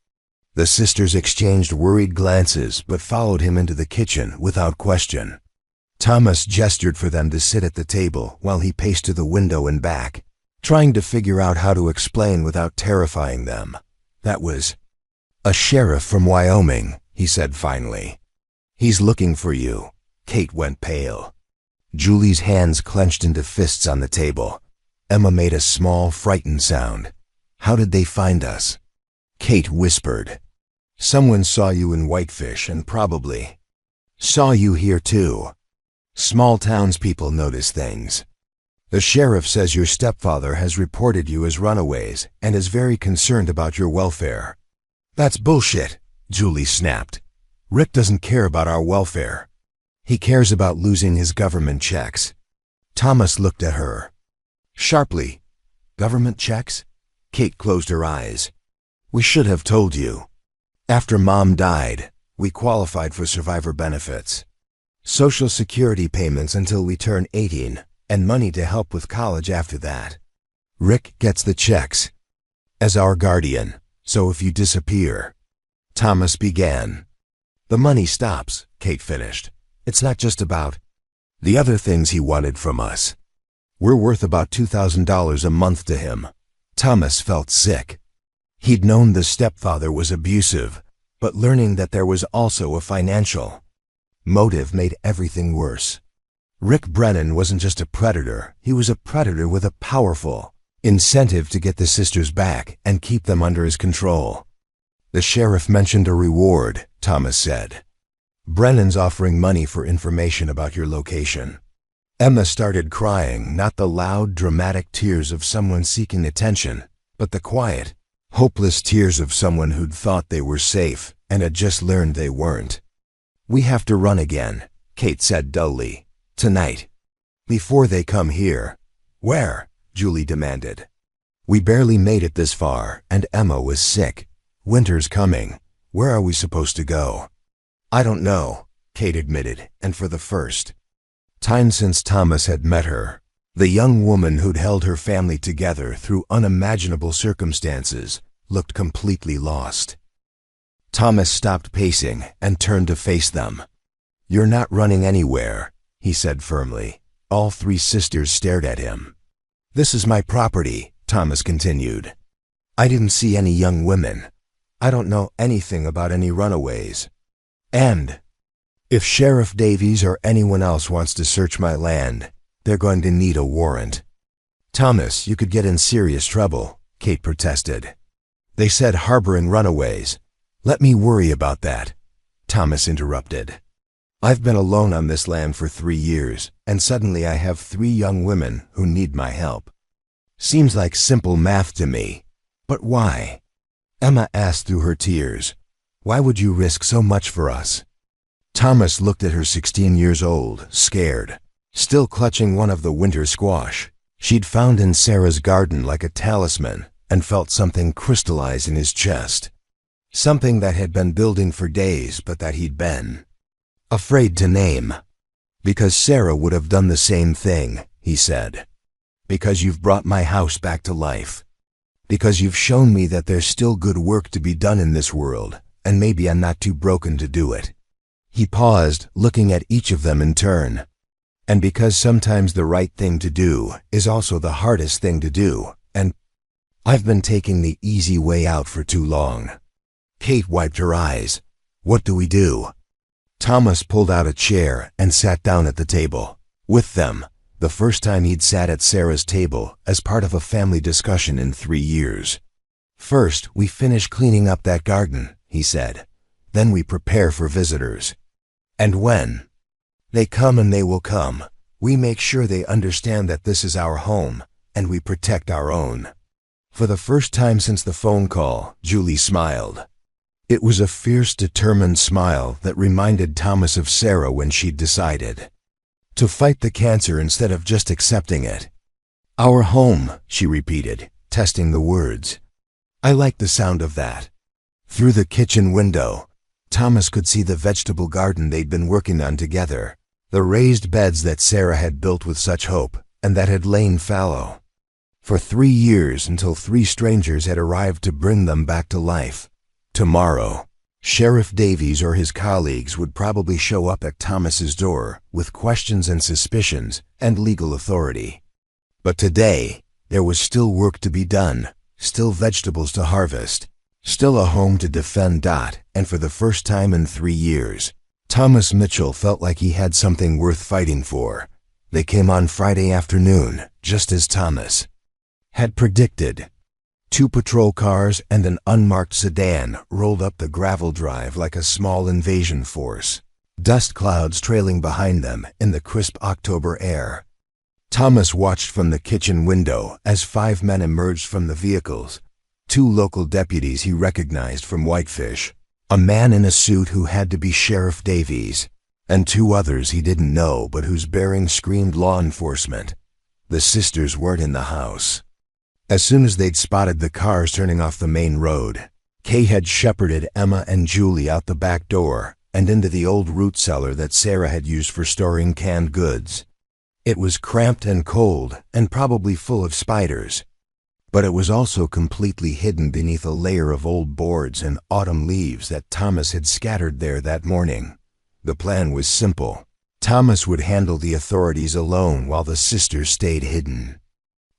The sisters exchanged worried glances but followed him into the kitchen without question. Thomas gestured for them to sit at the table while he paced to the window and back, trying to figure out how to explain without terrifying them. That was a sheriff from Wyoming, he said finally. He's looking for you. Kate went pale. Julie's hands clenched into fists on the table. Emma made a small, frightened sound. How did they find us? Kate whispered. Someone saw you in Whitefish and probably saw you here too. Small townspeople notice things. The sheriff says your stepfather has reported you as runaways and is very concerned about your welfare. That's bullshit, Julie snapped. Rick doesn't care about our welfare. He cares about losing his government checks. Thomas looked at her sharply. Government checks? Kate closed her eyes. We should have told you. After Mom died, we qualified for survivor benefits. Social Security payments until we turn 18, and money to help with college after that. Rick gets the checks as our guardian, so if you disappear. Thomas began. The money stops, Kate finished. It's not just about the other things he wanted from us. We're worth about $2,000 a month to him. Thomas felt sick. He'd known the stepfather was abusive, but learning that there was also a financial motive made everything worse. Rick Brennan wasn't just a predator, he was a predator with a powerful incentive to get the sisters back and keep them under his control. The sheriff mentioned a reward, Thomas said. Brennan's offering money for information about your location. Emma started crying, not the loud, dramatic tears of someone seeking attention, but the quiet, hopeless tears of someone who'd thought they were safe and had just learned they weren't. We have to run again, Kate said dully. Tonight. Before they come here. Where? Julie demanded. We barely made it this far, and Emma was sick. Winter's coming. Where are we supposed to go? I don't know, Kate admitted, and for the first time since Thomas had met her, the young woman who'd held her family together through unimaginable circumstances looked completely lost. Thomas stopped pacing and turned to face them. You're not running anywhere, he said firmly. All 3 sisters stared at him. This is my property, Thomas continued. I didn't see any young women. I don't know anything about any runaways. And if Sheriff Davies or anyone else wants to search my land, they're going to need a warrant. Thomas, you could get in serious trouble, Kate protested. They said harboring runaways. Let me worry about that, Thomas interrupted. I've been alone on this land for 3 years, and suddenly I have 3 young women who need my help. Seems like simple math to me. But why? Emma asked through her tears. Why would you risk so much for us? Thomas looked at her 16 years old, scared, still clutching one of the winter squash she'd found in Sarah's garden like a talisman, and felt something crystallize in his chest. Something that had been building for days, but that he'd been Afraid to name. Because Sarah would have done the same thing, he said. Because you've brought my house back to life. Because you've shown me that there's still good work to be done in this world, and maybe I'm not too broken to do it. He paused, looking at each of them in turn. And because sometimes the right thing to do is also the hardest thing to do, and I've been taking the easy way out for too long. Kate wiped her eyes. What do we do? Thomas pulled out a chair and sat down at the table. With them, the first time he'd sat at Sarah's table as part of a family discussion in 3 years. First, we finish cleaning up that garden, he said. Then we prepare for visitors. And when they come, and they will come, we make sure they understand that this is our home, and we protect our own. For the first time since the phone call, Julie smiled. It was a fierce, determined smile that reminded Thomas of Sarah when she'd decided to fight the cancer instead of just accepting it. Our home, she repeated, testing the words. I like the sound of that. Through the kitchen window, Thomas could see the vegetable garden they'd been working on together, the raised beds that Sarah had built with such hope and that had lain fallow for 3 years until 3 strangers had arrived to bring them back to life. Tomorrow, Sheriff Davies or his colleagues would probably show up at Thomas's door with questions and suspicions and legal authority. But today, there was still work to be done, still vegetables to harvest, still a home to defend. And for the first time in 3 years, Thomas Mitchell felt like he had something worth fighting for. They came on Friday afternoon, just as Thomas had predicted. 2 patrol cars and an unmarked sedan rolled up the gravel drive like a small invasion force, dust clouds trailing behind them in the crisp October air. Thomas watched from the kitchen window as 5 men emerged from the vehicles, 2 local deputies he recognized from Whitefish, a man in a suit who had to be Sheriff Davies, and 2 others he didn't know but whose bearing screamed law enforcement. The sisters weren't in the house. As soon as they'd spotted the cars turning off the main road, Kay had shepherded Emma and Julie out the back door and into the old root cellar that Sarah had used for storing canned goods. It was cramped and cold and probably full of spiders, but it was also completely hidden beneath a layer of old boards and autumn leaves that Thomas had scattered there that morning. The plan was simple. Thomas would handle the authorities alone while the sisters stayed hidden.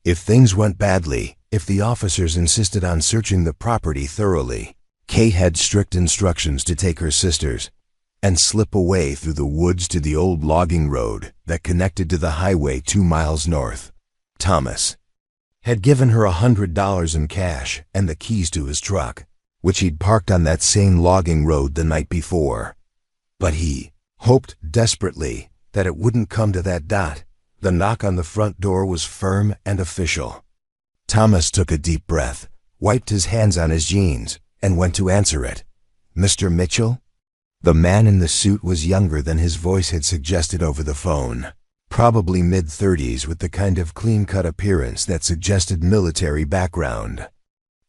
If things went badly, if the officers insisted on searching the property thoroughly, Kay had strict instructions to take her sisters and slip away through the woods to the old logging road that connected to the highway 2 miles north. Thomas had given her $100 in cash and the keys to his truck, which he'd parked on that same logging road the night before. But he hoped desperately that it wouldn't come to that. The knock on the front door was firm and official. Thomas took a deep breath, wiped his hands on his jeans, and went to answer it. Mr. Mitchell? The man in the suit was younger than his voice had suggested over the phone, probably mid-30s with the kind of clean-cut appearance that suggested military background.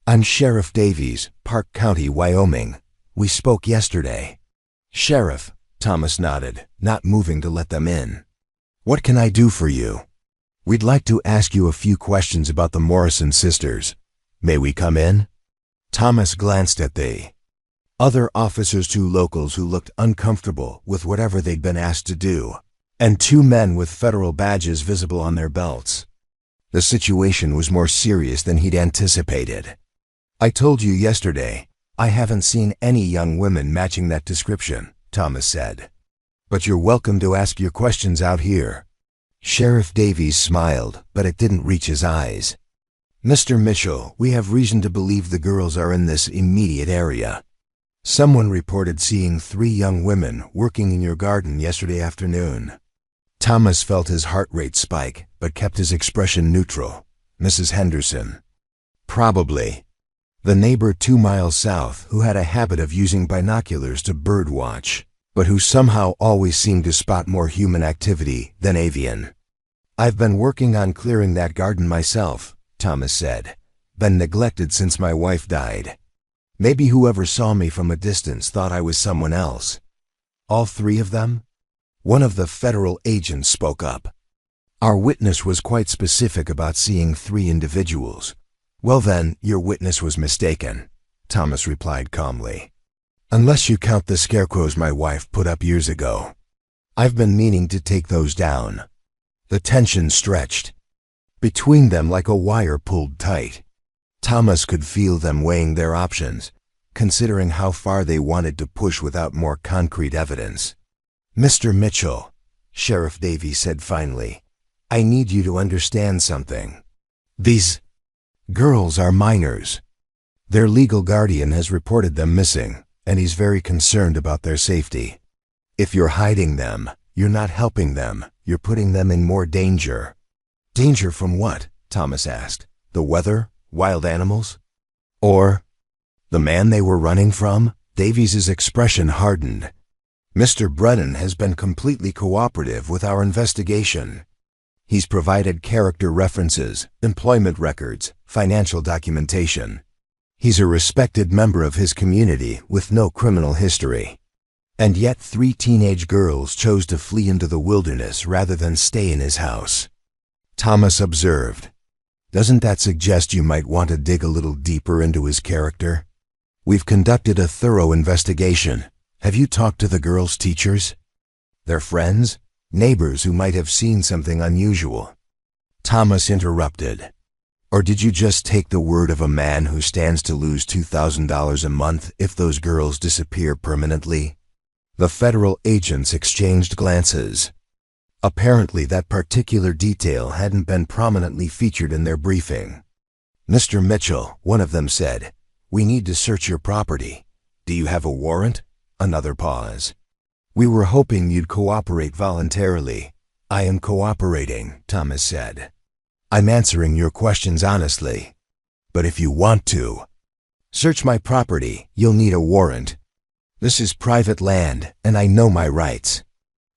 I'm Sheriff Davies, Park County, Wyoming. We spoke yesterday. Sheriff, Thomas nodded, not moving to let them in. What can I do for you? We'd like to ask you a few questions about the Morrison sisters. May we come in? Thomas glanced at the other officers, 2 locals who looked uncomfortable with whatever they'd been asked to do, and 2 men with federal badges visible on their belts. The situation was more serious than he'd anticipated. I told you yesterday, I haven't seen any young women matching that description, Thomas said. But you're welcome to ask your questions out here. Sheriff Davies smiled, but it didn't reach his eyes. Mr. Mitchell, we have reason to believe the girls are in this immediate area. Someone reported seeing 3 young women working in your garden yesterday afternoon. Thomas felt his heart rate spike, but kept his expression neutral. Mrs. Henderson. Probably. The neighbor 2 miles south who had a habit of using binoculars to bird watch, but who somehow always seemed to spot more human activity than avian. I've been working on clearing that garden myself, Thomas said. Been neglected since my wife died. Maybe whoever saw me from a distance thought I was someone else. All three of them? One of the federal agents spoke up. Our witness was quite specific about seeing 3 individuals. Well then, your witness was mistaken, Thomas replied calmly. Unless you count the scarecrows my wife put up years ago. I've been meaning to take those down. The tension stretched between them like a wire pulled tight. Thomas could feel them weighing their options, considering how far they wanted to push without more concrete evidence. Mr. Mitchell, Sheriff Davies said finally, I need you to understand something. These girls are minors. Their legal guardian has reported them missing, and he's very concerned about their safety. If you're hiding them, you're not helping them, you're putting them in more danger. Danger from what? Thomas asked. The weather? Wild animals? Or the man they were running from? Davies's expression hardened. Mr. Brennan has been completely cooperative with our investigation. He's provided character references, employment records, financial documentation. He's a respected member of his community with no criminal history. And yet 3 teenage girls chose to flee into the wilderness rather than stay in his house. Thomas observed. Doesn't that suggest you might want to dig a little deeper into his character? We've conducted a thorough investigation. Have you talked to the girls' teachers? Their friends? Neighbors who might have seen something unusual? Thomas interrupted. Or did you just take the word of a man who stands to lose $2,000 a month if those girls disappear permanently? The federal agents exchanged glances. Apparently that particular detail hadn't been prominently featured in their briefing. Mr. Mitchell, one of them said, we need to search your property. Do you have a warrant? Another pause. We were hoping you'd cooperate voluntarily. I am cooperating, Thomas said. I'm answering your questions honestly. But if you want to search my property, you'll need a warrant. This is private land, and I know my rights.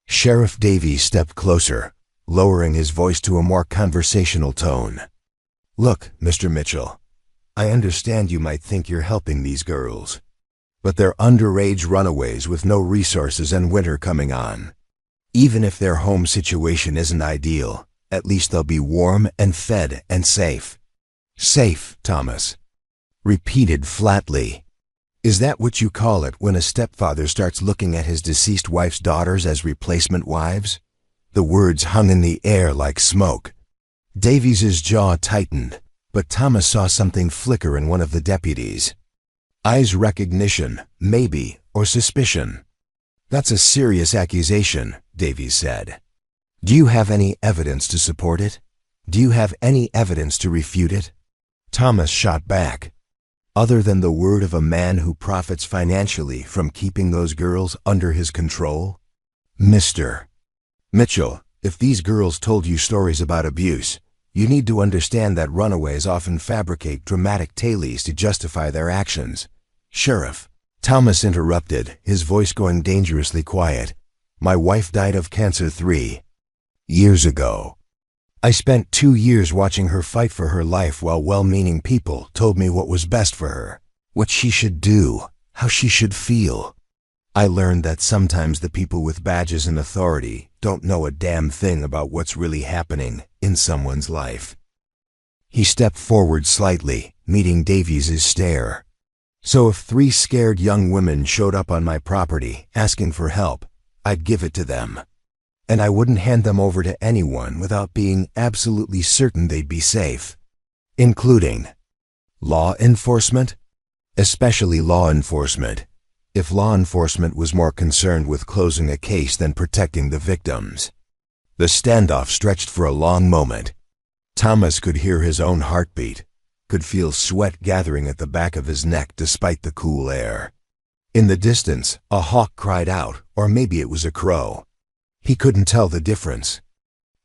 Sheriff Davies stepped closer, lowering his voice to a more conversational tone. Look, Mr. Mitchell, I understand you might think you're helping these girls, but they're underage runaways with no resources and winter coming on. Even if their home situation isn't ideal, at least they'll be warm and fed and safe. Safe, Thomas repeated flatly. Is that what you call it when a stepfather starts looking at his deceased wife's daughters as replacement wives? The words hung in the air like smoke. Davies's jaw tightened, but Thomas saw something flicker in one of the deputies. Eyes recognition, maybe, or suspicion. That's a serious accusation, Davies said. Do you have any evidence to support it? Do you have any evidence to refute it? Thomas shot back. Other than the word of a man who profits financially from keeping those girls under his control? Mr. Mitchell, if these girls told you stories about abuse, you need to understand that runaways often fabricate dramatic tales to justify their actions. Sheriff, Thomas interrupted, his voice going dangerously quiet. My wife died of cancer 3 years ago. I spent 2 years watching her fight for her life while well-meaning people told me what was best for her, what she should do, how she should feel. I learned that sometimes the people with badges and authority don't know a damn thing about what's really happening in someone's life. He stepped forward slightly, meeting Davies's stare. So if 3 scared young women showed up on my property asking for help, I'd give it to them. And I wouldn't hand them over to anyone without being absolutely certain they'd be safe. Including law enforcement? Especially law enforcement. If law enforcement was more concerned with closing a case than protecting the victims. The standoff stretched for a long moment. Thomas could hear his own heartbeat, could feel sweat gathering at the back of his neck despite the cool air. In the distance, a hawk cried out, or maybe it was a crow. He couldn't tell the difference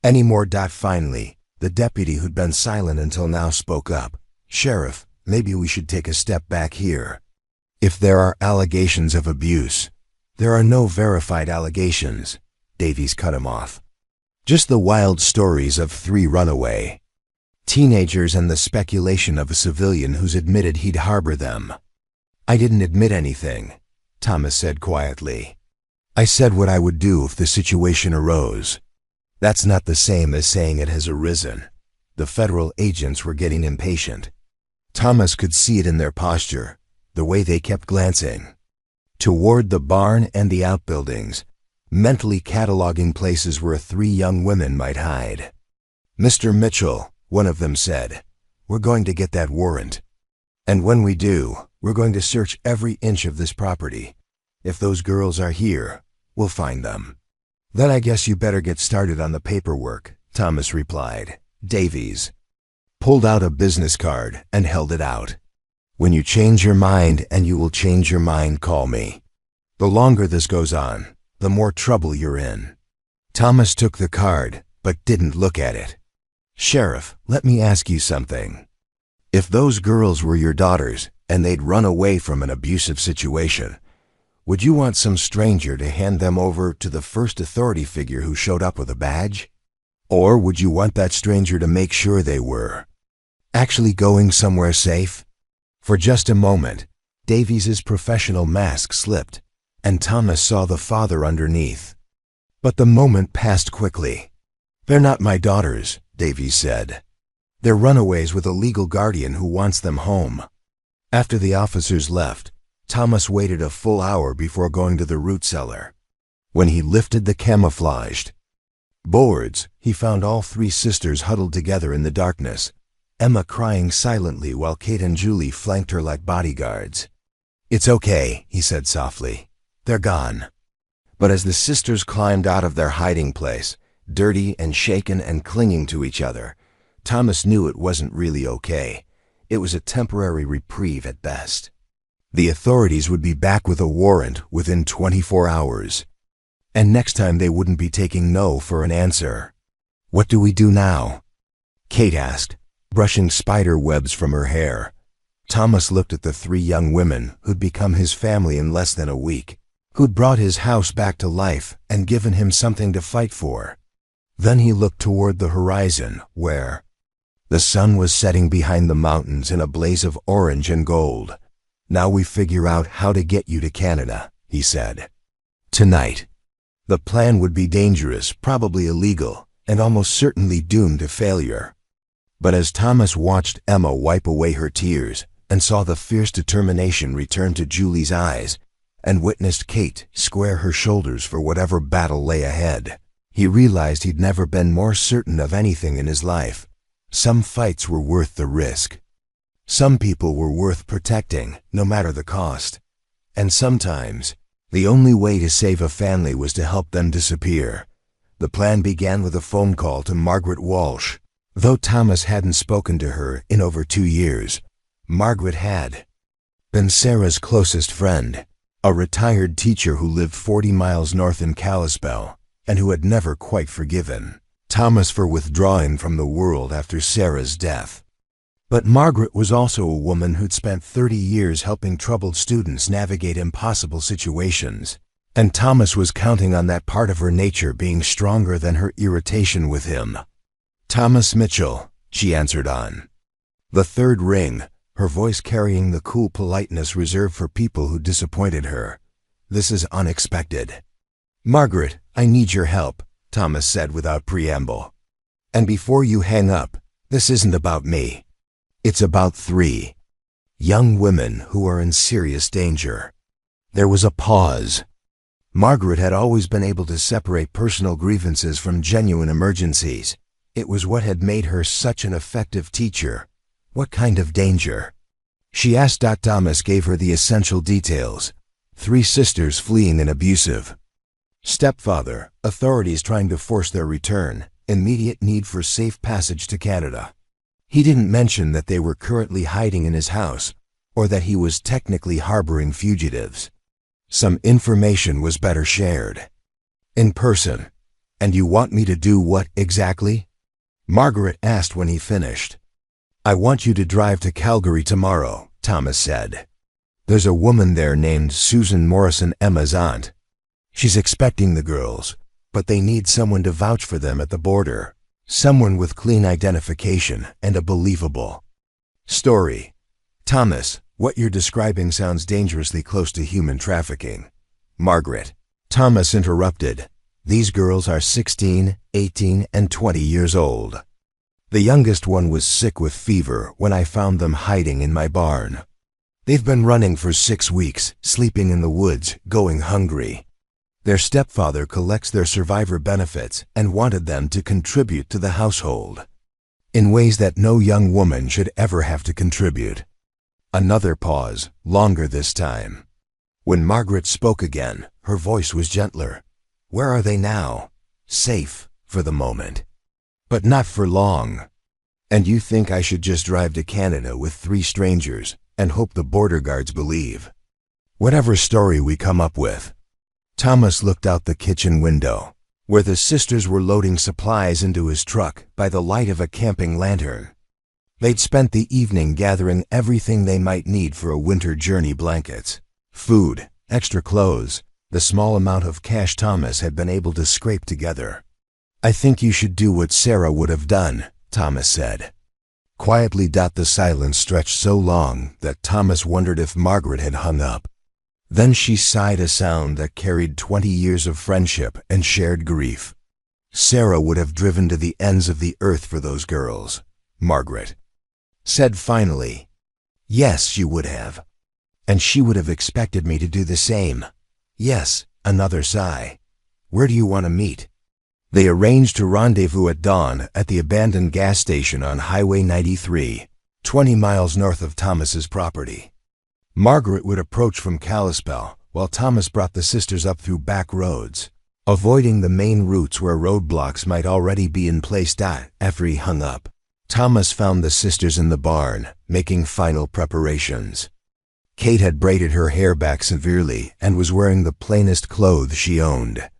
anymore. Finally, the deputy who'd been silent until now spoke up. Sheriff, maybe we should take a step back here. If there are allegations of abuse, there are no verified allegations. Davies cut him off. Just the wild stories of 3 runaway teenagers and the speculation of a civilian who's admitted he'd harbor them. I didn't admit anything, Thomas said quietly. I said what I would do if the situation arose. That's not the same as saying it has arisen. The federal agents were getting impatient. Thomas could see it in their posture, the way they kept glancing toward the barn and the outbuildings, mentally cataloging places where 3 young women might hide. "Mr. Mitchell," one of them said, "we're going to get that warrant. And when we do, we're going to search every inch of this property. If those girls are here, we'll find them." "Then I guess you better get started on the paperwork," Thomas replied. Davies pulled out a business card and held it out. "When you change your mind, and you will change your mind, call me. The longer this goes on, the more trouble you're in." Thomas took the card, but didn't look at it. "Sheriff, let me ask you something. If those girls were your daughters and they'd run away from an abusive situation, would you want some stranger to hand them over to the first authority figure who showed up with a badge? Or would you want that stranger to make sure they were actually going somewhere safe?" For just a moment, Davies's professional mask slipped, and Thomas saw the father underneath. But the moment passed quickly. "They're not my daughters," Davies said. "They're runaways with a legal guardian who wants them home." After the officers left, Thomas waited a full hour before going to the root cellar. When he lifted the camouflaged boards, he found all 3 sisters huddled together in the darkness, Emma crying silently while Kate and Julie flanked her like bodyguards. "It's okay," he said softly. "They're gone." But as the sisters climbed out of their hiding place, dirty and shaken and clinging to each other, Thomas knew it wasn't really okay. It was a temporary reprieve at best. The authorities would be back with a warrant within 24 hours. And next time they wouldn't be taking no for an answer. "What do we do now?" Kate asked, brushing spider webs from her hair. Thomas looked at the 3 young women who'd become his family in less than a week, who'd brought his house back to life and given him something to fight for. Then he looked toward the horizon, where the sun was setting behind the mountains in a blaze of orange and gold. "Now we figure out how to get you to Canada," he said. "Tonight." The plan would be dangerous, probably illegal, and almost certainly doomed to failure. But as Thomas watched Emma wipe away her tears and saw the fierce determination return to Julie's eyes, and witnessed Kate square her shoulders for whatever battle lay ahead, he realized he'd never been more certain of anything in his life. Some fights were worth the risk. Some people were worth protecting, no matter the cost. And sometimes, the only way to save a family was to help them disappear. The plan began with a phone call to Margaret Walsh. Though Thomas hadn't spoken to her in over 2 years, Margaret had been Sarah's closest friend, a retired teacher who lived 40 miles north in Kalispell and who had never quite forgiven Thomas for withdrawing from the world after Sarah's death. But Margaret was also a woman who'd spent 30 years helping troubled students navigate impossible situations, and Thomas was counting on that part of her nature being stronger than her irritation with him. "Thomas Mitchell," she answered on the 3rd ring, her voice carrying the cool politeness reserved for people who disappointed her. "This is unexpected." "Margaret, I need your help," Thomas said without preamble. "And before you hang up, this isn't about me. It's about 3 young women who are in serious danger." There was a pause. Margaret had always been able to separate personal grievances from genuine emergencies. It was what had made her such an effective teacher. What kind of danger? She asked. Thomas gave her the essential details. 3 sisters fleeing an abusive stepfather, authorities trying to force their return, immediate need for safe passage to Canada. He didn't mention that they were currently hiding in his house, or that he was technically harboring fugitives. Some information was better shared in person. "And you want me to do what exactly?" Margaret asked when he finished. "I want you to drive to Calgary tomorrow," Thomas said. "There's a woman there named Susan Morrison, Emma's aunt. She's expecting the girls, but they need someone to vouch for them at the border. Someone with clean identification and a believable story." "Thomas, what you're describing sounds dangerously close to human trafficking." "Margaret, Thomas interrupted. These girls are 16, 18, and 20 years old. The youngest one was sick with fever when I found them hiding in my barn. They've been running for 6 weeks, sleeping in the woods, going hungry. Their stepfather collects their survivor benefits and wanted them to contribute to the household in ways that no young woman should ever have to contribute. Another pause, longer this time. When Margaret spoke again, her voice was gentler. Where are they now? Safe, for the moment. But not for long. And you think I should just drive to Canada with 3 strangers and hope the border guards believe? Whatever story we come up with. Thomas looked out the kitchen window, where the sisters were loading supplies into his truck by the light of a camping lantern. They'd spent the evening gathering everything they might need for a winter journey: blankets, food, extra clothes, the small amount of cash Thomas had been able to scrape together. I think you should do what Sarah would have done, Thomas said. Quietly. The silence stretched so long that Thomas wondered if Margaret had hung up. Then she sighed, a sound that carried 20 years of friendship and shared grief. Sarah would have driven to the ends of the earth for those girls, Margaret said finally. Yes, she would have. And she would have expected me to do the same. Yes, another sigh. Where do you want to meet? They arranged to rendezvous at dawn at the abandoned gas station on Highway 93, 20 miles north of Thomas's property. Margaret would approach from Kalispell, while Thomas brought the sisters up through back roads, avoiding the main routes where roadblocks might already be in place. After he hung up, Thomas found the sisters in the barn, making final preparations. Kate had braided her hair back severely and was wearing the plainest clothes she owned.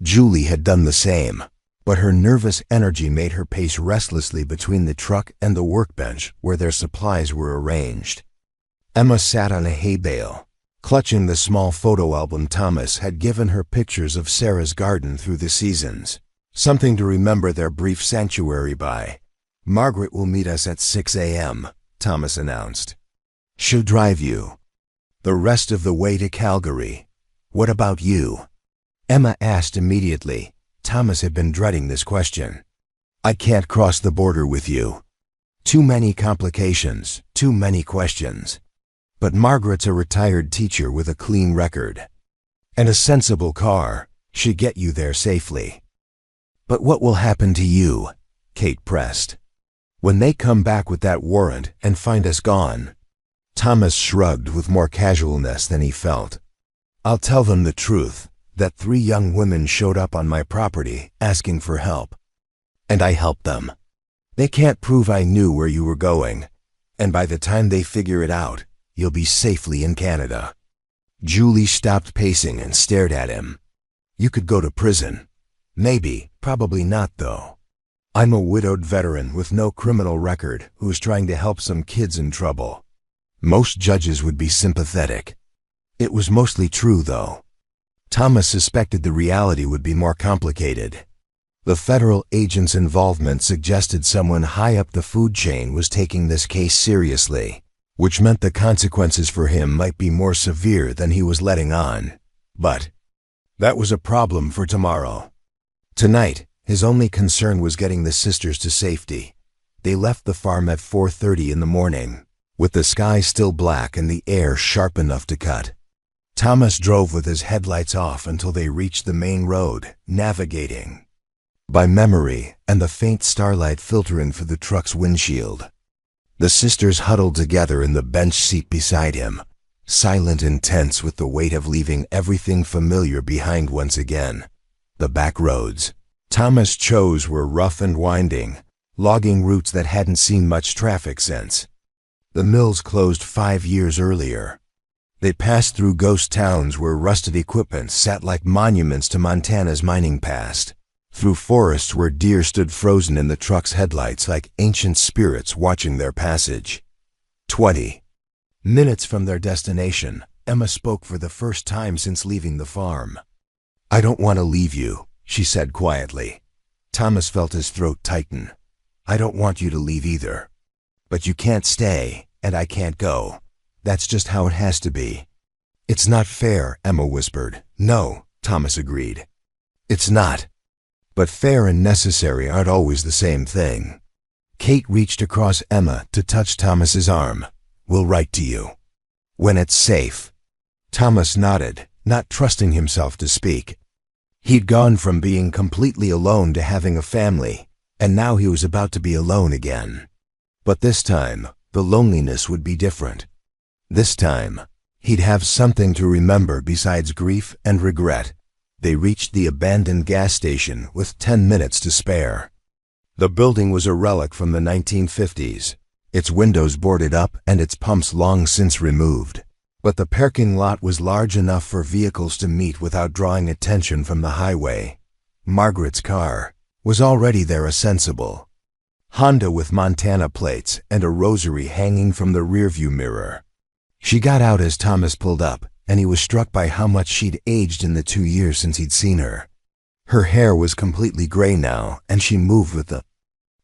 Julie had done the same, but her nervous energy made her pace restlessly between the truck and the workbench where their supplies were arranged. Emma sat on a hay bale, clutching the small photo album Thomas had given her, pictures of Sarah's garden through the seasons, something to remember their brief sanctuary by. Margaret will meet us at 6 a.m., Thomas announced. She'll drive you the rest of the way to Calgary. What about you? Emma asked immediately. Thomas had been dreading this question. I can't cross the border with you. Too many complications, too many questions. But Margaret's a retired teacher with a clean record. And a sensible car. She'd get you there safely. But what will happen to you? Kate pressed. When they come back with that warrant and find us gone? Thomas shrugged with more casualness than he felt. I'll tell them the truth, that 3 young women showed up on my property asking for help. And I helped them. They can't prove I knew where you were going. And by the time they figure it out, you'll be safely in Canada. Julie stopped pacing and stared at him. You could go to prison. Maybe, probably not though. I'm a widowed veteran with no criminal record who's trying to help some kids in trouble. Most judges would be sympathetic. It was mostly true though. Thomas suspected the reality would be more complicated. The federal agent's involvement suggested someone high up the food chain was taking this case seriously, which meant the consequences for him might be more severe than he was letting on. But that was a problem for tomorrow. Tonight, his only concern was getting the sisters to safety. They left the farm at 4:30 in the morning, with the sky still black and the air sharp enough to cut. Thomas drove with his headlights off until they reached the main road, navigating by memory and the faint starlight filtering through the truck's windshield. The sisters huddled together in the bench seat beside him, silent and tense with the weight of leaving everything familiar behind once again. The back roads Thomas chose were rough and winding, logging routes that hadn't seen much traffic since the mills closed 5 years earlier. They passed through ghost towns where rusted equipment sat like monuments to Montana's mining past, through forests where deer stood frozen in the truck's headlights like ancient spirits watching their passage. 20 minutes from their destination, Emma spoke for the first time since leaving the farm. I don't want to leave you, she said quietly. Thomas felt his throat tighten. I don't want you to leave either. But you can't stay, and I can't go. That's just how it has to be. It's not fair, Emma whispered. No, Thomas agreed. It's not. But fair and necessary aren't always the same thing. Kate reached across Emma to touch Thomas's arm. We'll write to you. When it's safe. Thomas nodded, not trusting himself to speak. He'd gone from being completely alone to having a family, and now he was about to be alone again. But this time, the loneliness would be different. This time, he'd have something to remember besides grief and regret. They reached the abandoned gas station with 10 minutes to spare. The building was a relic from the 1950s, its windows boarded up and its pumps long since removed. But the parking lot was large enough for vehicles to meet without drawing attention from the highway. Margaret's car was already there, a sensible Honda with Montana plates and a rosary hanging from the rearview mirror. She got out as Thomas pulled up, and he was struck by how much she'd aged in the 2 years since he'd seen her. Her hair was completely gray now, and she moved with the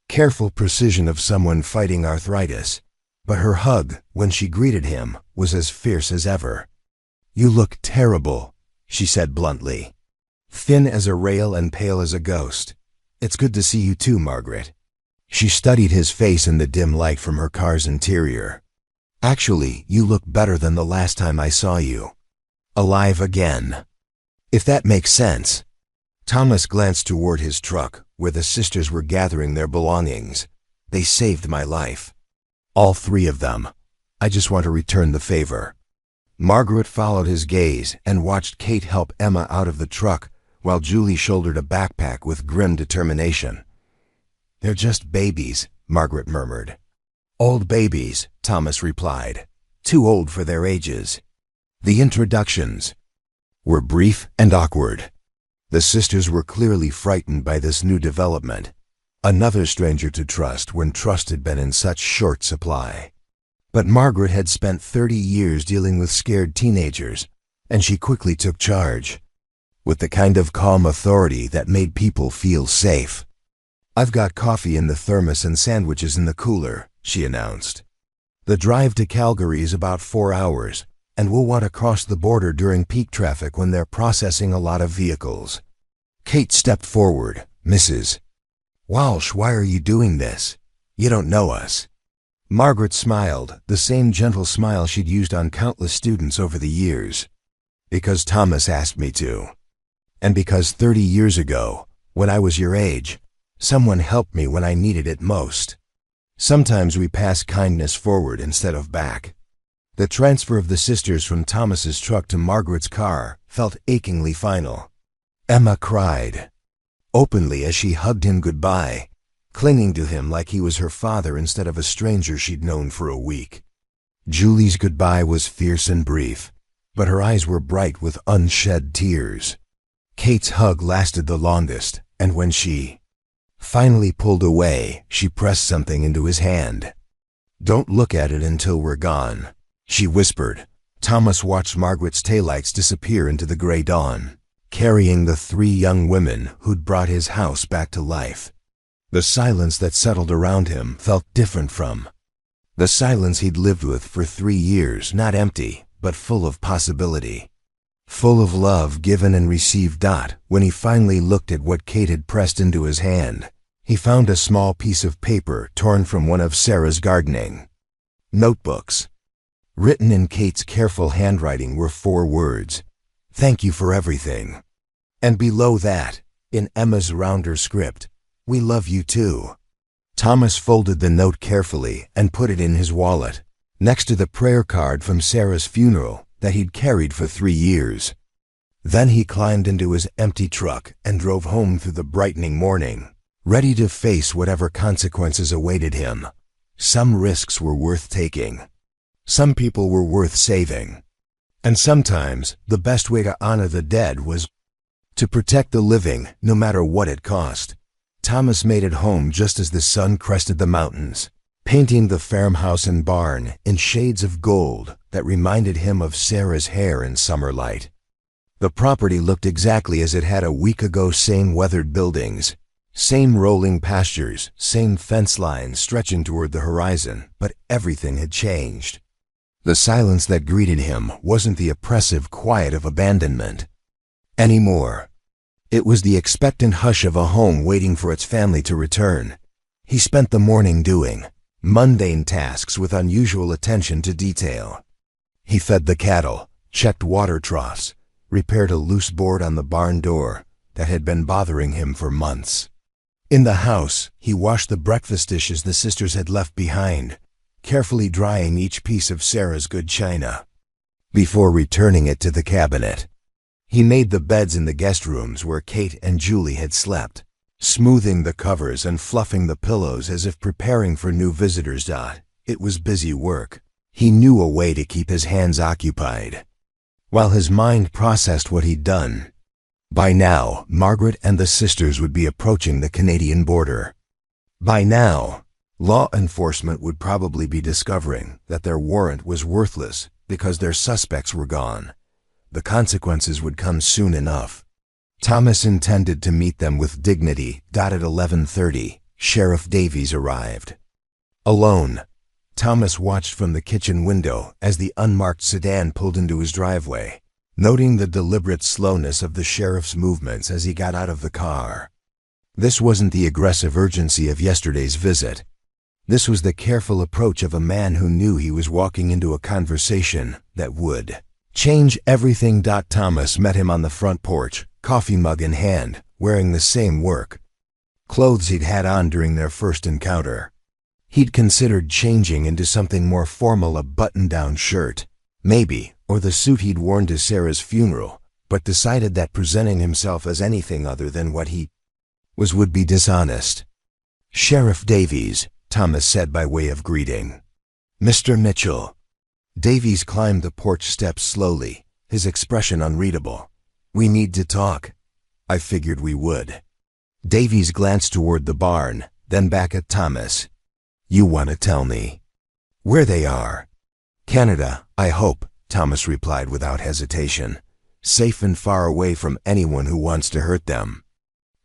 careful precision of someone fighting arthritis. But her hug, when she greeted him, was as fierce as ever. You look terrible, she said bluntly. Thin as a rail and pale as a ghost. It's good to see you too, Margaret. She studied his face in the dim light from her car's interior. Actually, you look better than the last time I saw you. Alive again. If that makes sense. Thomas glanced toward his truck, where the sisters were gathering their belongings. They saved my life. All 3 of them. I just want to return the favor. Margaret followed his gaze and watched Kate help Emma out of the truck while Julie shouldered a backpack with grim determination. They're just babies, Margaret murmured. Old babies, Thomas replied. Too old for their ages. The introductions were brief and awkward. The sisters were clearly frightened by this new development. Another stranger to trust when trust had been in such short supply. But Margaret had spent 30 years dealing with scared teenagers, and she quickly took charge, with the kind of calm authority that made people feel safe. I've got coffee in the thermos and sandwiches in the cooler, she announced. The drive to Calgary is about 4 hours, and we'll want to cross the border during peak traffic when they're processing a lot of vehicles. Kate stepped forward. Mrs. Walsh, why are you doing this? You don't know us. Margaret smiled, the same gentle smile she'd used on countless students over the years. Because Thomas asked me to. And because 30 years ago, when I was your age, someone helped me when I needed it most. Sometimes we pass kindness forward instead of back. The transfer of the sisters from Thomas's truck to Margaret's car felt achingly final. Emma cried openly as she hugged him goodbye, clinging to him like he was her father instead of a stranger she'd known for a week. Julie's goodbye was fierce and brief, but her eyes were bright with unshed tears. Kate's hug lasted the longest, and when she finally pulled away, she pressed something into his hand. Don't look at it until we're gone, she whispered. Thomas watched Margaret's taillights disappear into the gray dawn, carrying the 3 young women who'd brought his house back to life. The silence that settled around him felt different from the silence he'd lived with for 3 years, not empty, but full of possibility. Full of love given and received. When he finally looked at what Kate had pressed into his hand, he found a small piece of paper torn from one of Sarah's gardening notebooks. Written in Kate's careful handwriting were 4 words. Thank you for everything. And below that, in Emma's rounder script, we love you too. Thomas folded the note carefully and put it in his wallet, next to the prayer card from Sarah's funeral that he'd carried for 3 years. Then he climbed into his empty truck and drove home through the brightening morning, ready to face whatever consequences awaited him. Some risks were worth taking. Some people were worth saving. And sometimes the best way to honor the dead was to protect the living, no matter what it cost. Thomas made it home just as the sun crested the mountains, painting the farmhouse and barn in shades of gold that reminded him of Sarah's hair in summer light. The property looked exactly as it had a week ago, same weathered buildings, same rolling pastures, same fence lines stretching toward the horizon, but everything had changed. The silence that greeted him wasn't the oppressive quiet of abandonment. anymore. It was the expectant hush of a home waiting for its family to return. He spent the morning doing mundane tasks with unusual attention to detail. He fed the cattle, checked water troughs, repaired a loose board on the barn door that had been bothering him for months. In the house, he washed the breakfast dishes the sisters had left behind, carefully drying each piece of Sarah's good china before returning it to the cabinet. He made the beds in the guest rooms where Kate and Julie had slept, smoothing the covers and fluffing the pillows as if preparing for new visitors. It was busy work. He knew a way to keep his hands occupied, while his mind processed what he'd done. By now, Margaret and the sisters would be approaching the Canadian border. By now, law enforcement would probably be discovering that their warrant was worthless because their suspects were gone. The consequences would come soon enough. Thomas intended to meet them with dignity. At 11:30, Sheriff Davies arrived. Alone, Thomas watched from the kitchen window as the unmarked sedan pulled into his driveway, noting the deliberate slowness of the sheriff's movements as he got out of the car. This wasn't the aggressive urgency of yesterday's visit. This was the careful approach of a man who knew he was walking into a conversation that would change everything. Thomas met him on the front porch, coffee mug in hand, wearing the same work clothes he'd had on during their first encounter. He'd considered changing into something more formal, a button-down shirt, maybe, or the suit he'd worn to Sarah's funeral, but decided that presenting himself as anything other than what he was would be dishonest. "Sheriff Davies," Thomas said by way of greeting. "Mr. Mitchell." Davies climbed the porch steps slowly, his expression unreadable. "We need to talk." "I figured we would." Davies glanced toward the barn, then back at Thomas. "You want to tell me where they are?" "Canada, I hope," Thomas replied without hesitation. "Safe and far away from anyone who wants to hurt them."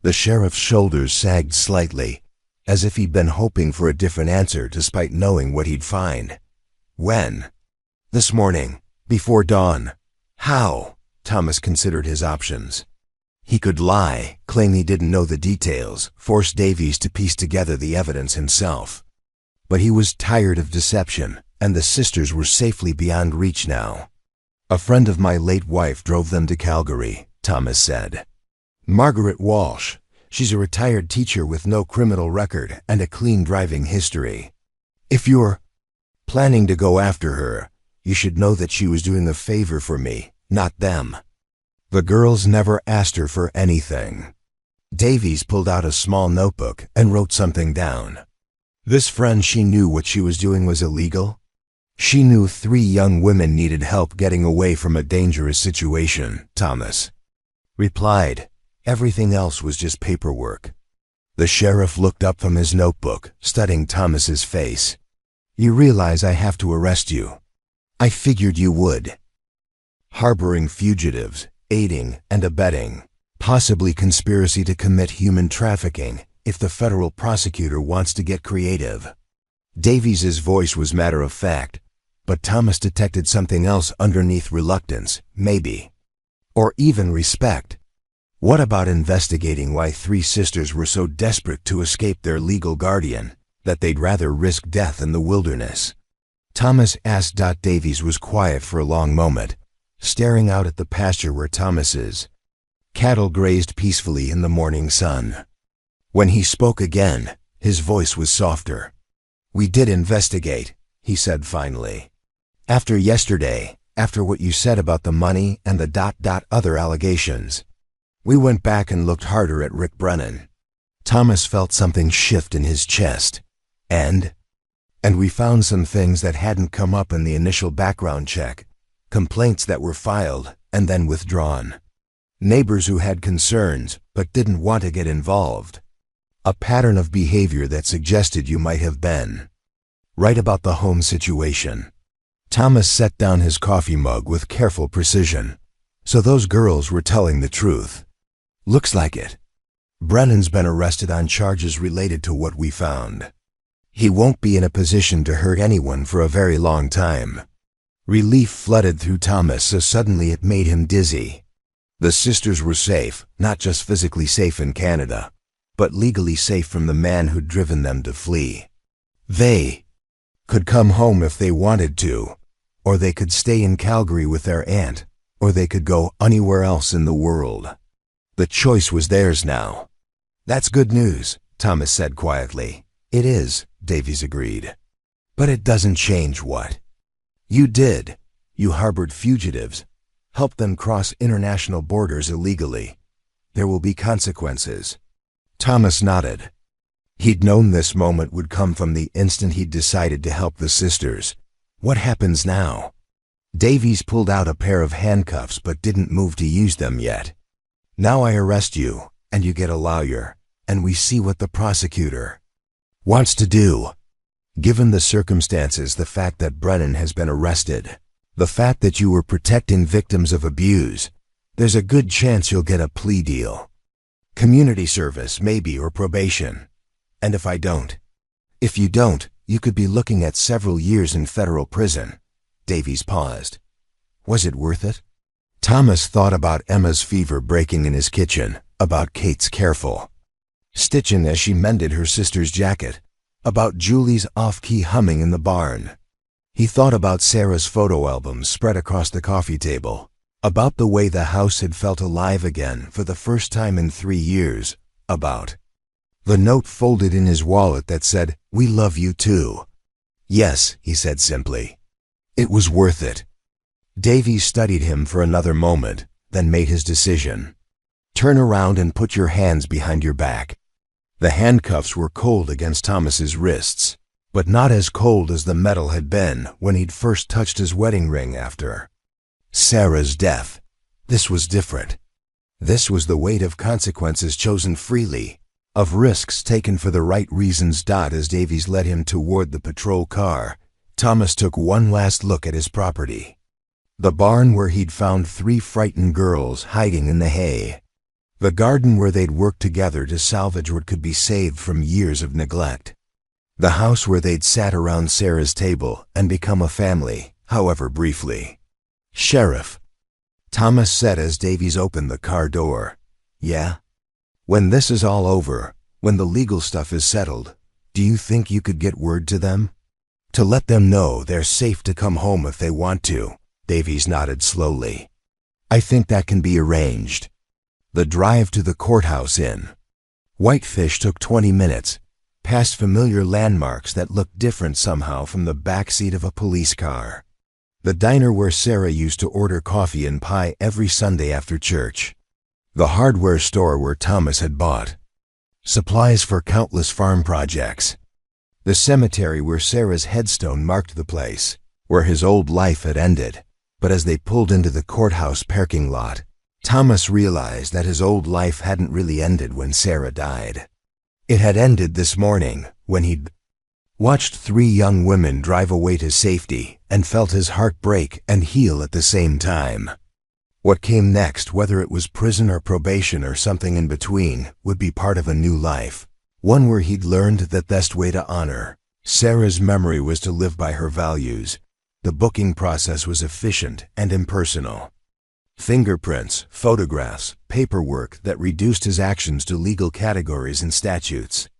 The sheriff's shoulders sagged slightly, as if he'd been hoping for a different answer despite knowing what he'd find. "When?" "This morning, before dawn." "How?" Thomas considered his options. He could lie, claim he didn't know the details, force Davies to piece together the evidence himself. But he was tired of deception, and the sisters were safely beyond reach now. "A friend of my late wife drove them to Calgary," Thomas said. "Margaret Walsh. She's a retired teacher with no criminal record and a clean driving history. If you're planning to go after her, you should know that she was doing a favor for me, not them. The girls never asked her for anything." Davies pulled out a small notebook and wrote something down. This friend, she knew what she was doing was illegal. She knew 3 young women needed help getting away from a dangerous situation, Thomas replied. Everything else was just paperwork. The sheriff looked up from his notebook, studying Thomas's face. "You realize I have to arrest you?" "I figured you would." "Harboring fugitives, aiding and abetting, possibly conspiracy to commit human trafficking, if the federal prosecutor wants to get creative." Davies's voice was matter-of-fact, but Thomas detected something else underneath: reluctance, maybe, or even respect. What about investigating why 3 sisters were so desperate to escape their legal guardian that they'd rather risk death in the wilderness? Thomas asked. Davies was quiet for a long moment, staring out at the pasture where Thomas's cattle grazed peacefully in the morning sun. When he spoke again, his voice was softer. "We did investigate," he said finally. "After yesterday, after what you said about the money and the other allegations, we went back and looked harder at Rick Brennan." Thomas felt something shift in his chest. And we found some things that hadn't come up in the initial background check, complaints that were filed and then withdrawn. Neighbors who had concerns but didn't want to get involved. A pattern of behavior that suggested you might have been right about the home situation. Thomas set down his coffee mug with careful precision. "So those girls were telling the truth." "Looks like it. Brennan's been arrested on charges related to what we found. He won't be in a position to hurt anyone for a very long time." Relief flooded through Thomas so suddenly it made him dizzy. The sisters were safe, not just physically safe in Canada, but legally safe from the man who'd driven them to flee. They could come home if they wanted to, or they could stay in Calgary with their aunt, or they could go anywhere else in the world. The choice was theirs now. "That's good news," Thomas said quietly. "It is," Davies agreed. "But it doesn't change what you did. You harbored fugitives, helped them cross international borders illegally. There will be consequences." Thomas nodded. He'd known this moment would come from the instant he'd decided to help the sisters. What happens now? Davies pulled out a pair of handcuffs but didn't move to use them yet. "Now I arrest you, and you get a lawyer, and we see what the prosecutor wants to do." Given the circumstances, the fact that Brennan has been arrested, the fact that you were protecting victims of abuse, there's a good chance you'll get a plea deal. Community service, maybe, or probation. And if you don't, you could be looking at several years in federal prison. Davies paused. Was it worth it? Thomas thought about Emma's fever breaking in his kitchen, about Kate's careful stitching as she mended her sister's jacket, about Julie's off-key humming in the barn. He thought about Sarah's photo albums spread across the coffee table, about the way the house had felt alive again for the first time in 3 years, about the note folded in his wallet that said, "We love you too." "Yes," he said simply. It was worth it. Davies studied him for another moment, then made his decision. "Turn around and put your hands behind your back." The handcuffs were cold against Thomas's wrists, but not as cold as the metal had been when he'd first touched his wedding ring after Sarah's death. This was different. This was the weight of consequences chosen freely, of risks taken for the right reasons. As Davies led him toward the patrol car, Thomas took one last look at his property. The barn where he'd found 3 frightened girls hiding in the hay. The garden where they'd worked together to salvage what could be saved from years of neglect. The house where they'd sat around Sarah's table and become a family, however briefly. "Sheriff," Thomas said as Davies opened the car door. "Yeah? When this is all over, when the legal stuff is settled, do you think you could get word to them? To let them know they're safe to come home if they want to?" Davies nodded slowly. "I think that can be arranged." The drive to the courthouse in Whitefish took 20 minutes, past familiar landmarks that looked different somehow from the backseat of a police car. The diner where Sarah used to order coffee and pie every Sunday after church. The hardware store where Thomas had bought supplies for countless farm projects. The cemetery where Sarah's headstone marked the place, where his old life had ended. But as they pulled into the courthouse parking lot, Thomas realized that his old life hadn't really ended when Sarah died. It had ended this morning, when he'd watched 3 young women drive away to safety and felt his heart break and heal at the same time. What came next, whether it was prison or probation or something in between, would be part of a new life. One where he'd learned that the best way to honor Sarah's memory was to live by her values. The booking process was efficient and impersonal. Fingerprints, photographs, paperwork that reduced his actions to legal categories and statutes.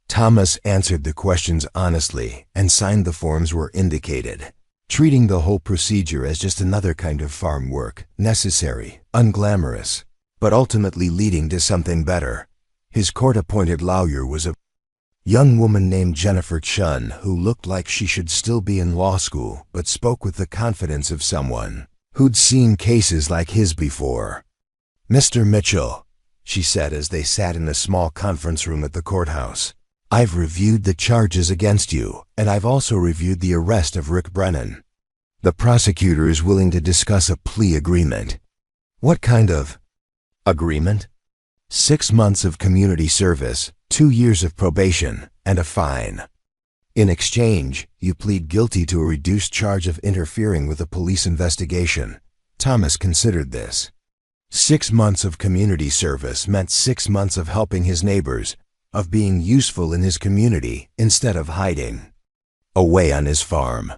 Thomas answered the questions honestly and signed the forms where indicated, treating the whole procedure as just another kind of farm work, necessary, unglamorous, but ultimately leading to something better. His court-appointed lawyer was a young woman named Jennifer Chun, who looked like she should still be in law school but spoke with the confidence of someone who'd seen cases like his before. "Mr. Mitchell," she said as they sat in a small conference room at the courthouse, "I've reviewed the charges against you, and I've also reviewed the arrest of Rick Brennan. The prosecutor is willing to discuss a plea agreement." "What kind of agreement?" 6 months of community service, 2 years of probation, and a fine. In exchange, you plead guilty to a reduced charge of interfering with a police investigation. Thomas considered this. 6 months of community service meant 6 months of helping his neighbors, of being useful in his community instead of hiding away on his farm.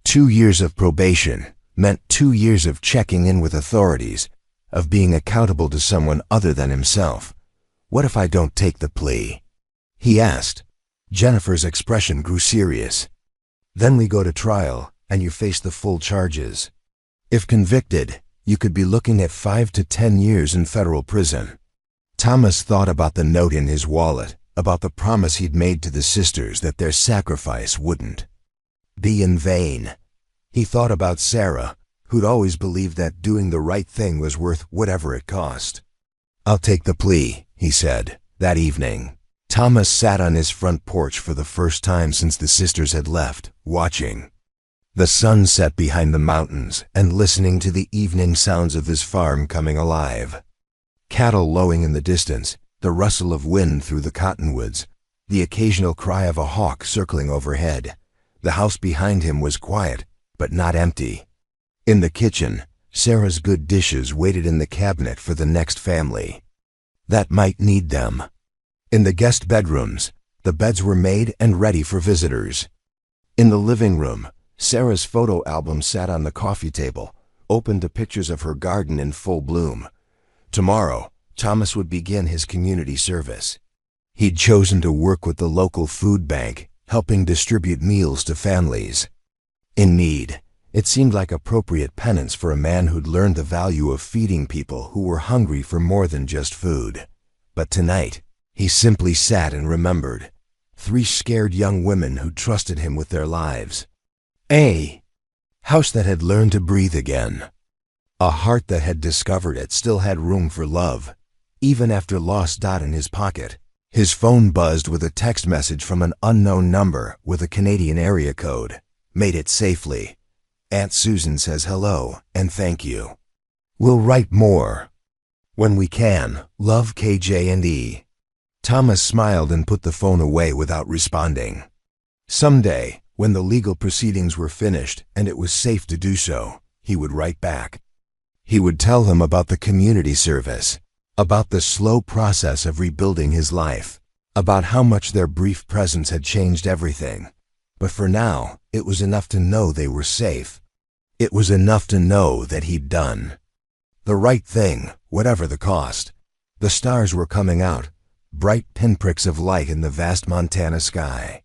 2 years of probation meant 2 years of checking in with authorities, of being accountable to someone other than himself. "What if I don't take the plea?" he asked. Jennifer's expression grew serious. "Then we go to trial, and you face the full charges. If convicted, you could be looking at 5 to 10 years in federal prison." Thomas thought about the note in his wallet, about the promise he'd made to the sisters that their sacrifice wouldn't be in vain. He thought about Sarah, who'd always believed that doing the right thing was worth whatever it cost. "I'll take the plea," he said. That evening, Thomas sat on his front porch for the first time since the sisters had left, watching the sun set behind the mountains and listening to the evening sounds of his farm coming alive. Cattle lowing in the distance, the rustle of wind through the cottonwoods, the occasional cry of a hawk circling overhead. The house behind him was quiet, but not empty. In the kitchen, Sarah's good dishes waited in the cabinet for the next family that might need them. In the guest bedrooms, the beds were made and ready for visitors. In the living room, Sarah's photo album sat on the coffee table, open to pictures of her garden in full bloom. Tomorrow, Thomas would begin his community service. He'd chosen to work with the local food bank, helping distribute meals to families in need. It seemed like appropriate penance for a man who'd learned the value of feeding people who were hungry for more than just food. But tonight, he simply sat and remembered 3 scared young women who trusted him with their lives. A house that had learned to breathe again. A heart that had discovered it still had room for love, even after lost dot in his pocket. His phone buzzed with a text message from an unknown number with a Canadian area code. Made it safely. "Aunt Susan says hello and thank you. We'll write more when we can. Love, KJ&E." Thomas smiled and put the phone away without responding. Someday, when the legal proceedings were finished and it was safe to do so, he would write back. He would tell them about the community service, about the slow process of rebuilding his life, about how much their brief presence had changed everything. But for now, it was enough to know they were safe. It was enough to know that he'd done the right thing, whatever the cost. The stars were coming out, bright pinpricks of light in the vast Montana sky.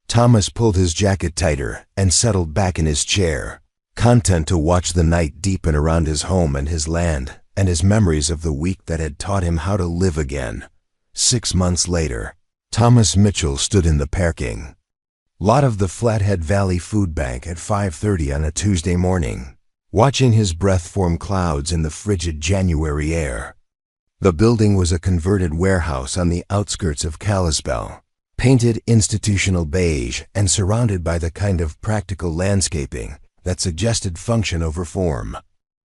Thomas pulled his jacket tighter and settled back in his chair, content to watch the night deepen around his home and his land and his memories of the week that had taught him how to live again. 6 months later, Thomas Mitchell stood in the parking lot of the Flathead Valley Food Bank at 5:30 on a Tuesday morning, watching his breath form clouds in the frigid January air. The building was a converted warehouse on the outskirts of Kalispell, painted institutional beige and surrounded by the kind of practical landscaping that suggested function over form.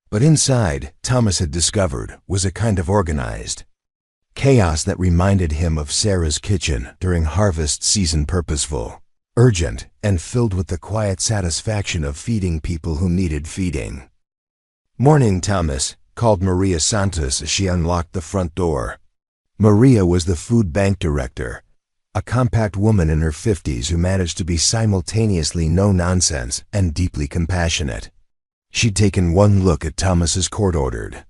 But inside, Thomas had discovered, was a kind of organized chaos that reminded him of Sarah's kitchen during harvest season, purposeful, urgent, and filled with the quiet satisfaction of feeding people who needed feeding. "Morning, Thomas," called Maria Santos as she unlocked the front door. Maria was the food bank director, a compact woman in her 50s who managed to be simultaneously no-nonsense and deeply compassionate. She'd taken one look at Thomas's court-ordered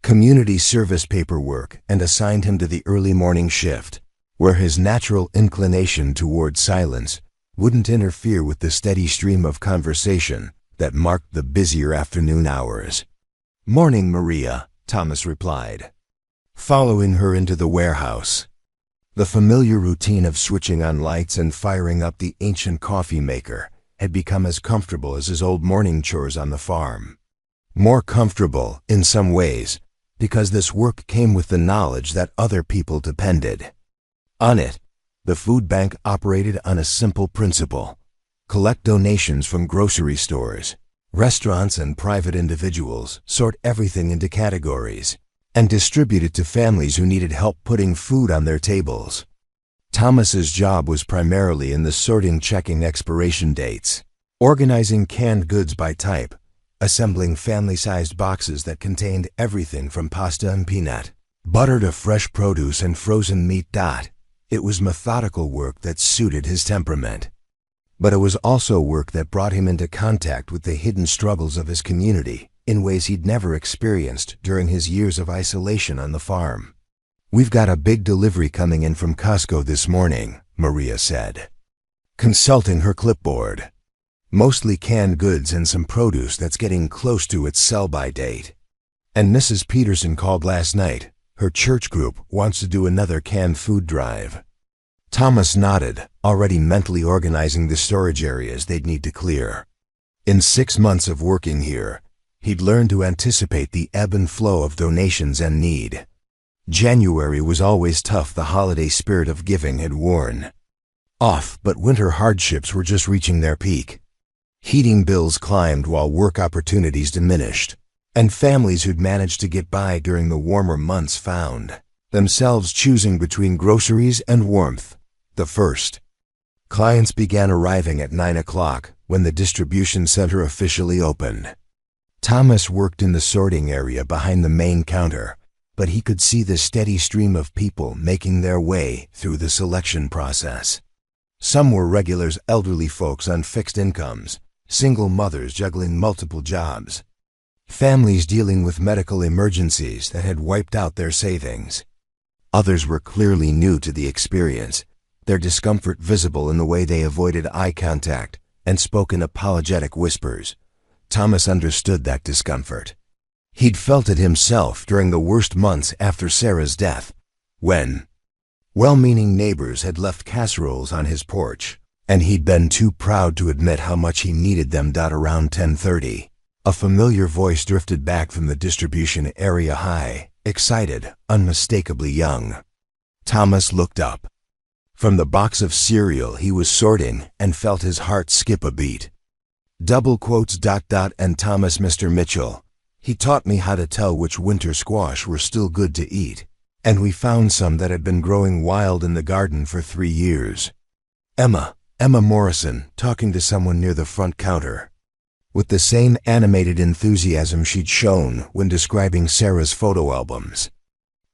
community service paperwork and assigned him to the early morning shift, where his natural inclination toward silence wouldn't interfere with the steady stream of conversation that marked the busier afternoon hours. "Morning, Maria," Thomas replied, following her into the warehouse. The familiar routine of switching on lights and firing up the ancient coffee maker had become as comfortable as his old morning chores on the farm. More comfortable, in some ways, because this work came with the knowledge that other people depended on it. The food bank operated on a simple principle: collect donations from grocery stores, restaurants, and private individuals, sort everything into categories, and distribute it to families who needed help putting food on their tables. Thomas's job was primarily in the sorting, checking expiration dates, organizing canned goods by type, assembling family-sized boxes that contained everything from pasta and peanut butter to fresh produce and frozen meat. It was methodical work that suited his temperament. But it was also work that brought him into contact with the hidden struggles of his community, in ways he'd never experienced during his years of isolation on the farm. "We've got a big delivery coming in from Costco this morning," Maria said, consulting her clipboard. "Mostly canned goods and some produce that's getting close to its sell-by date. And Mrs. Peterson called last night. Her church group wants to do another canned food drive." Thomas nodded, already mentally organizing the storage areas they'd need to clear. In 6 months of working here, he'd learned to anticipate the ebb and flow of donations and need. January was always tough. The holiday spirit of giving had worn off, but winter hardships were just reaching their peak. Heating bills climbed while work opportunities diminished, and families who'd managed to get by during the warmer months found themselves choosing between groceries and warmth. The first clients began arriving at 9 o'clock when the distribution center officially opened. Thomas worked in the sorting area behind the main counter, but he could see the steady stream of people making their way through the selection process. Some were regulars, elderly folks on fixed incomes, single mothers juggling multiple jobs, families dealing with medical emergencies that had wiped out their savings. Others were clearly new to the experience, their discomfort visible in the way they avoided eye contact and spoke in apologetic whispers. Thomas understood that discomfort. He'd felt it himself during the worst months after Sarah's death, when well-meaning neighbors had left casseroles on his porch, and he'd been too proud to admit how much he needed them. Around 10:30, a familiar voice drifted back from the distribution area, high, excited, unmistakably young. Thomas looked up. From the box of cereal he was sorting and felt his heart skip a beat. Double quotes, ... and Thomas, Mr. Mitchell. He taught me how to tell which winter squash were still good to eat, and we found some that had been growing wild in the garden for 3 years. Emma Morrison, talking to someone near the front counter, with the same animated enthusiasm she'd shown when describing Sarah's photo albums.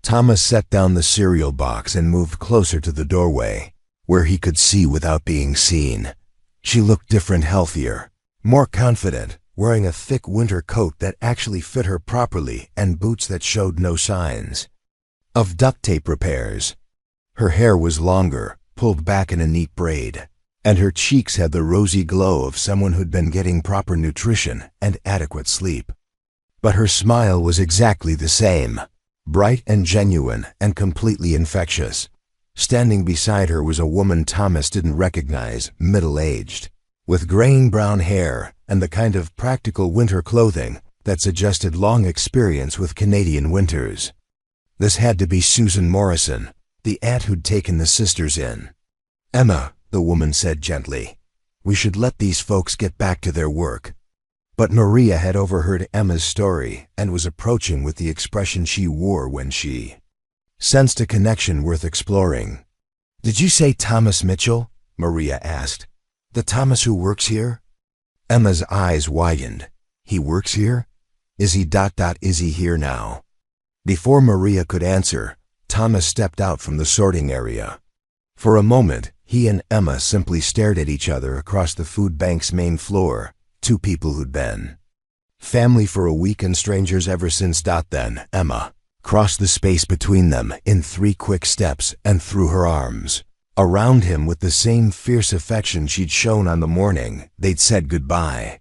Thomas set down the cereal box and moved closer to the doorway, where he could see without being seen. She looked different, healthier, more confident, wearing a thick winter coat that actually fit her properly and boots that showed no signs of duct tape repairs. Her hair was longer, pulled back in a neat braid, and her cheeks had the rosy glow of someone who'd been getting proper nutrition and adequate sleep. But her smile was exactly the same, bright and genuine and completely infectious. Standing beside her was a woman Thomas didn't recognize, middle-aged, with graying brown hair and the kind of practical winter clothing that suggested long experience with Canadian winters. This had to be Susan Morrison, the aunt who'd taken the sisters in. "Emma," the woman said gently, "we should let these folks get back to their work." But Maria had overheard Emma's story and was approaching with the expression she wore when she sensed a connection worth exploring. "Did you say Thomas Mitchell?" Maria asked. "The Thomas who works here?" Emma's eyes widened. "He works here? Is he ... is he here now?" Before Maria could answer, Thomas stepped out from the sorting area. For a moment, he and Emma simply stared at each other across the food bank's main floor, two people who'd been family for a week and strangers ever since. Then Emma crossed the space between them in 3 quick steps and threw her arms around him with the same fierce affection she'd shown on the morning they'd said goodbye.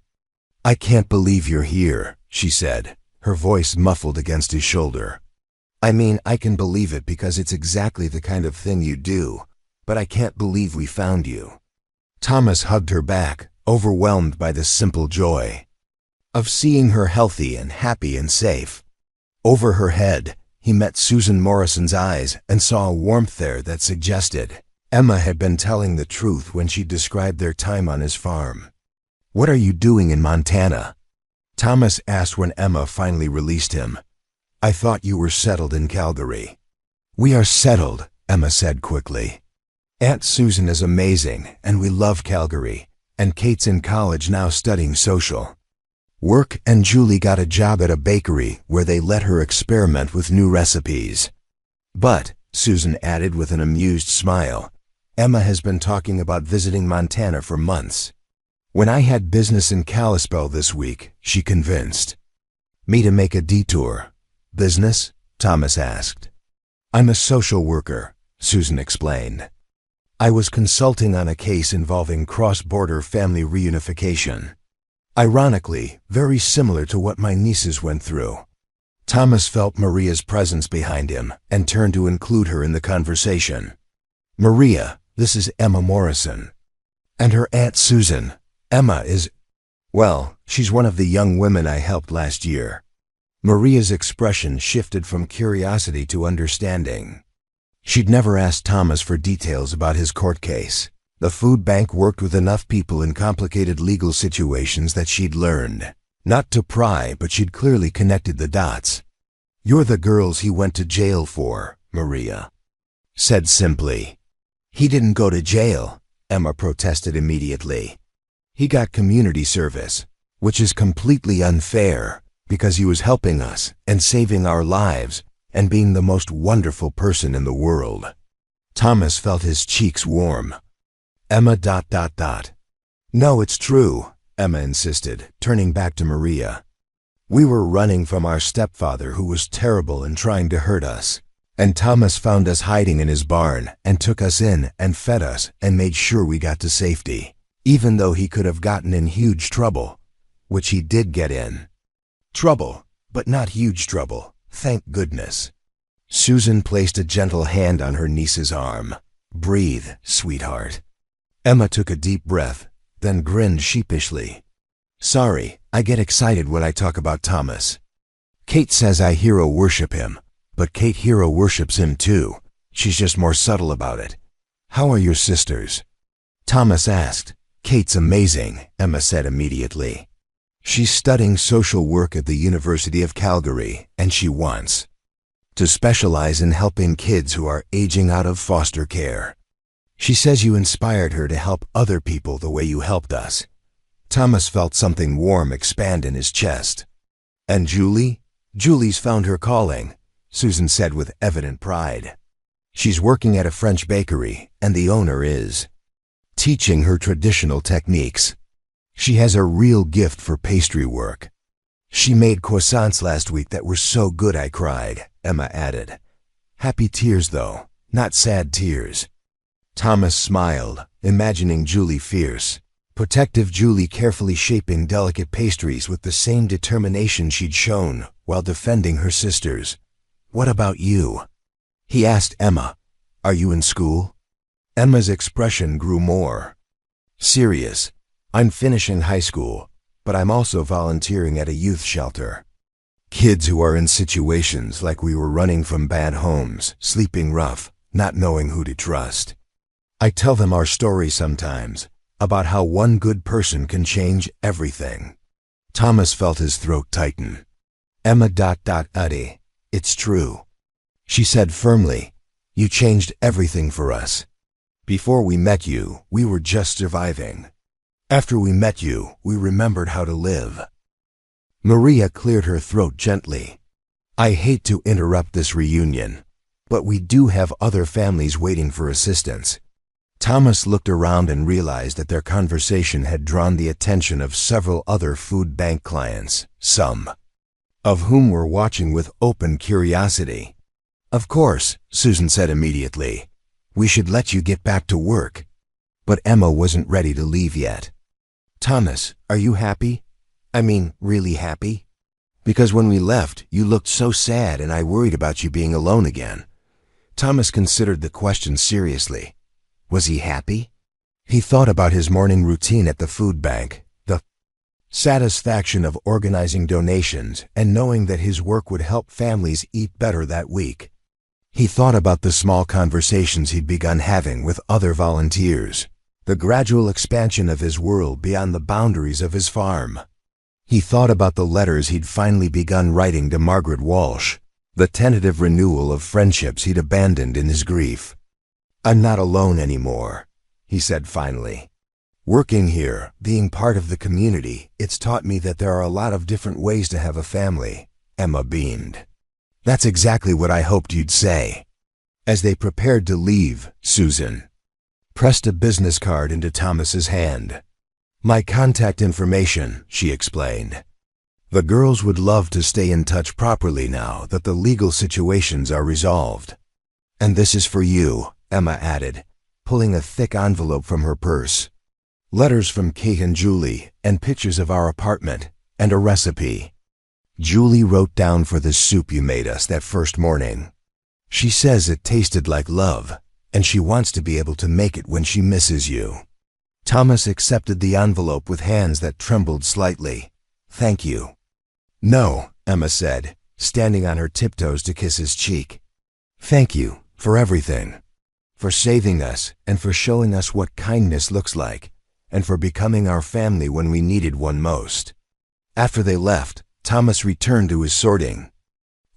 "I can't believe you're here," she said, her voice muffled against his shoulder. "I mean, I can believe it because it's exactly the kind of thing you do, but I can't believe we found you." Thomas hugged her back, overwhelmed by the simple joy of seeing her healthy and happy and safe. Over her head, he met Susan Morrison's eyes and saw a warmth there that suggested Emma had been telling the truth when she described their time on his farm. "What are you doing in Montana?" Thomas asked when Emma finally released him. "I thought you were settled in Calgary." "We are settled," Emma said quickly. "Aunt Susan is amazing, and we love Calgary, and Kate's in college now studying social work, and Julie got a job at a bakery where they let her experiment with new recipes. But," Susan added with an amused smile, "Emma has been talking about visiting Montana for months. When I had business in Kalispell this week, she convinced Me to make a detour. Business? Thomas asked. I'm a social worker, Susan explained. I was consulting on a case involving cross-border family reunification. Ironically, very similar to what my nieces went through. Thomas felt Maria's presence behind him and turned to include her in the conversation. Maria, this is Emma Morrison. And her Aunt Susan. Emma is, well, she's one of the young women I helped last year. Maria's expression shifted from curiosity to understanding. She'd never asked Thomas for details about his court case. The food bank worked with enough people in complicated legal situations that she'd learned. Not to pry, but she'd clearly connected the dots. You're the girls he went to jail for, Maria said simply. He didn't go to jail, Emma protested immediately. He got community service, which is completely unfair because he was helping us and saving our lives and being the most wonderful person in the world. Thomas felt his cheeks warm. Emma ... No, it's true, Emma insisted, turning back to Maria. We were running from our stepfather who was terrible and trying to hurt us. And Thomas found us hiding in his barn and took us in and fed us and made sure we got to safety, even though he could have gotten in huge trouble, which he did get in. Trouble, but not huge trouble, thank goodness. Susan placed a gentle hand on her niece's arm. Breathe, sweetheart. Emma took a deep breath, then grinned sheepishly. Sorry, I get excited when I talk about Thomas. Kate says I hero worship him, but Kate hero worships him too. She's just more subtle about it. How are your sisters? Thomas asked. Kate's amazing, Emma said immediately. She's studying social work at the University of Calgary, and she wants to specialize in helping kids who are aging out of foster care. She says you inspired her to help other people the way you helped us. Thomas felt something warm expand in his chest. And Julie? Julie's found her calling, Susan said with evident pride. She's working at a French bakery, and the owner is teaching her traditional techniques. She has a real gift for pastry work. She made croissants last week that were so good I cried, Emma added. Happy tears though, not sad tears. Thomas smiled, imagining Julie fierce. Protective Julie carefully shaping delicate pastries with the same determination she'd shown while defending her sisters. What about you? He asked Emma. Are you in school? Emma's expression grew more serious. I'm finishing high school, but I'm also volunteering at a youth shelter. Kids who are in situations like we were running from bad homes, sleeping rough, not knowing who to trust. I tell them our story sometimes, about how one good person can change everything. Thomas felt his throat tighten. Emma ... It's true. She said firmly, you changed everything for us. Before we met you, we were just surviving. After we met you, we remembered how to live. Maria cleared her throat gently. I hate to interrupt this reunion, but we do have other families waiting for assistance. Thomas looked around and realized that their conversation had drawn the attention of several other food bank clients, some of whom were watching with open curiosity. Of course, Susan said immediately. We should let you get back to work. But Emma wasn't ready to leave yet. Thomas, are you happy? I mean, really happy? Because when we left, you looked so sad and I worried about you being alone again. Thomas considered the question seriously. Was he happy? He thought about his morning routine at the food bank, the satisfaction of organizing donations and knowing that his work would help families eat better that week. He thought about the small conversations he'd begun having with other volunteers, the gradual expansion of his world beyond the boundaries of his farm. He thought about the letters he'd finally begun writing to Margaret Walsh, the tentative renewal of friendships he'd abandoned in his grief. I'm not alone anymore, he said finally. Working here, being part of the community, it's taught me that there are a lot of different ways to have a family, Emma beamed. That's exactly what I hoped you'd say. As they prepared to leave, Susan pressed a business card into Thomas's hand. My contact information, she explained. The girls would love to stay in touch properly now that the legal situations are resolved. "And this is for you," Emma added, pulling a thick envelope from her purse. "Letters from Kate and Julie, and pictures of our apartment, and a recipe. Julie wrote down for the soup you made us that first morning. She says it tasted like love, and she wants to be able to make it when she misses you." Thomas accepted the envelope with hands that trembled slightly. "Thank you." "No," Emma said, standing on her tiptoes to kiss his cheek. "Thank you for everything. For saving us, and for showing us what kindness looks like, and for becoming our family when we needed one most." After they left, Thomas returned to his sorting.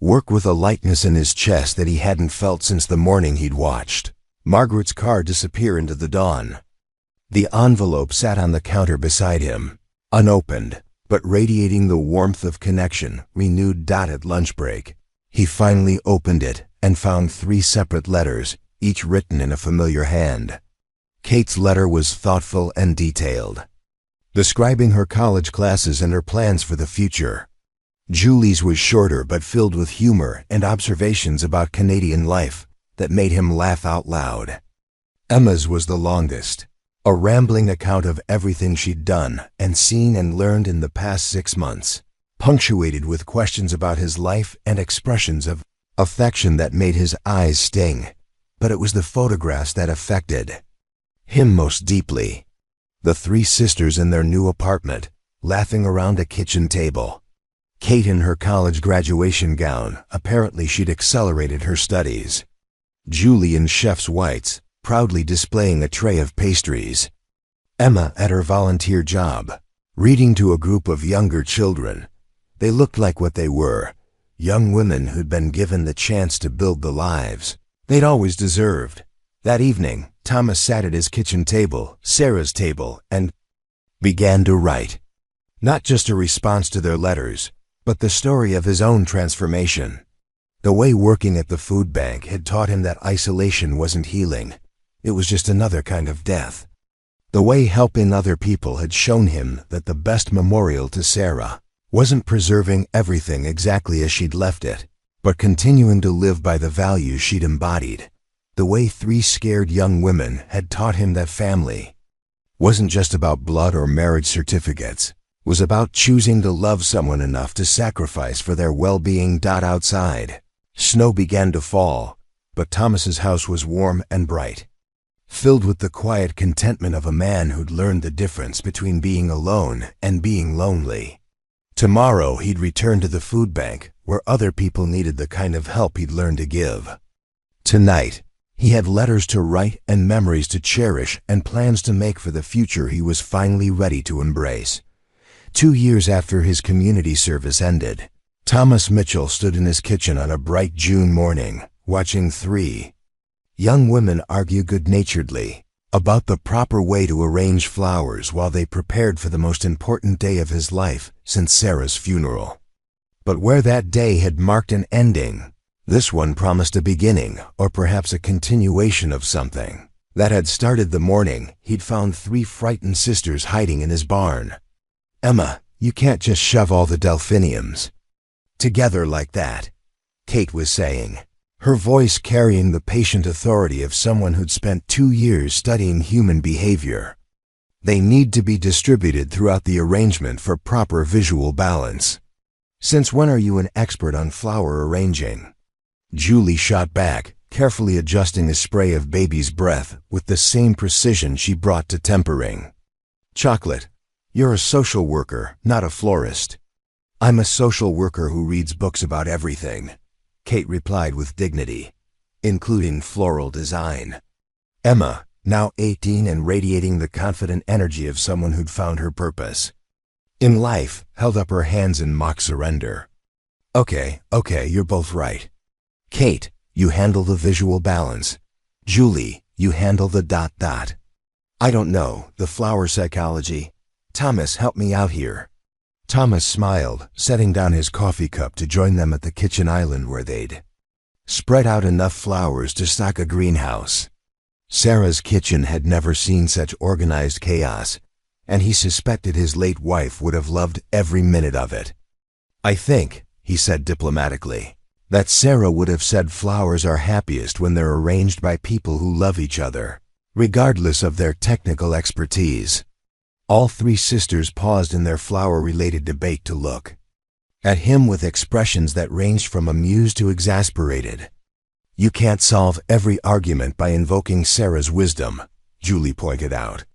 Work with a lightness in his chest that he hadn't felt since the morning he'd watched Margaret's car disappear into the dawn. The envelope sat on the counter beside him, unopened, but radiating the warmth of connection, renewed at lunch break. He finally opened it and found 3 separate letters, each written in a familiar hand. Kate's letter was thoughtful and detailed, describing her college classes and her plans for the future. Julie's was shorter but filled with humor and observations about Canadian life that made him laugh out loud. Emma's was the longest, a rambling account of everything she'd done and seen and learned in the past 6 months, punctuated with questions about his life and expressions of affection that made his eyes sting. But it was the photographs that affected him most deeply. The 3 sisters in their new apartment, laughing around a kitchen table. Kate in her college graduation gown, apparently she'd accelerated her studies. Julie in chef's whites, proudly displaying a tray of pastries. Emma at her volunteer job, reading to a group of younger children. They looked like what they were, young women who'd been given the chance to build the lives they'd always deserved. That evening, Thomas sat at his kitchen table, Sarah's table, and began to write. Not just a response to their letters, but the story of his own transformation. The way working at the food bank had taught him that isolation wasn't healing. It was just another kind of death. The way helping other people had shown him that the best memorial to Sarah wasn't preserving everything exactly as she'd left it, but continuing to live by the values she'd embodied. The way 3 scared young women had taught him that family wasn't just about blood or marriage certificates, was about choosing to love someone enough to sacrifice for their well-being. Outside, snow began to fall, but Thomas's house was warm and bright, filled with the quiet contentment of a man who'd learned the difference between being alone and being lonely. Tomorrow he'd return to the food bank, where other people needed the kind of help he'd learned to give. Tonight, he had letters to write and memories to cherish and plans to make for the future he was finally ready to embrace. 2 years after his community service ended, Thomas Mitchell stood in his kitchen on a bright June morning, watching 3 young women argue good-naturedly about the proper way to arrange flowers while they prepared for the most important day of his life since Sarah's funeral. But where that day had marked an ending, this one promised a beginning, or perhaps a continuation of something that had started the morning he'd found 3 frightened sisters hiding in his barn. "Emma, you can't just shove all the delphiniums together like that," Kate was saying, her voice carrying the patient authority of someone who'd spent 2 years studying human behavior. "They need to be distributed throughout the arrangement for proper visual balance." "Since when are you an expert on flower arranging?" Julie shot back, carefully adjusting a spray of baby's breath with the same precision she brought to tempering. "Chocolate, you're a social worker, not a florist." "I'm a social worker who reads books about everything," Kate replied with dignity, "including floral design." Emma, now 18 and radiating the confident energy of someone who'd found her purpose in life, held up her hands in mock surrender. Okay, you're both right. Kate, you handle the visual balance. Julie, you handle the ... I don't know, the flower psychology. Thomas, help me out here." Thomas smiled, setting down his coffee cup to join them at the kitchen island where they'd spread out enough flowers to stock a greenhouse. Sarah's kitchen had never seen such organized chaos, and he suspected his late wife would have loved every minute of it. "I think," he said diplomatically, "that Sarah would have said flowers are happiest when they're arranged by people who love each other, regardless of their technical expertise." All three sisters paused in their flower-related debate to look at him with expressions that ranged from amused to exasperated. "You can't solve every argument by invoking Sarah's wisdom," Julie pointed out.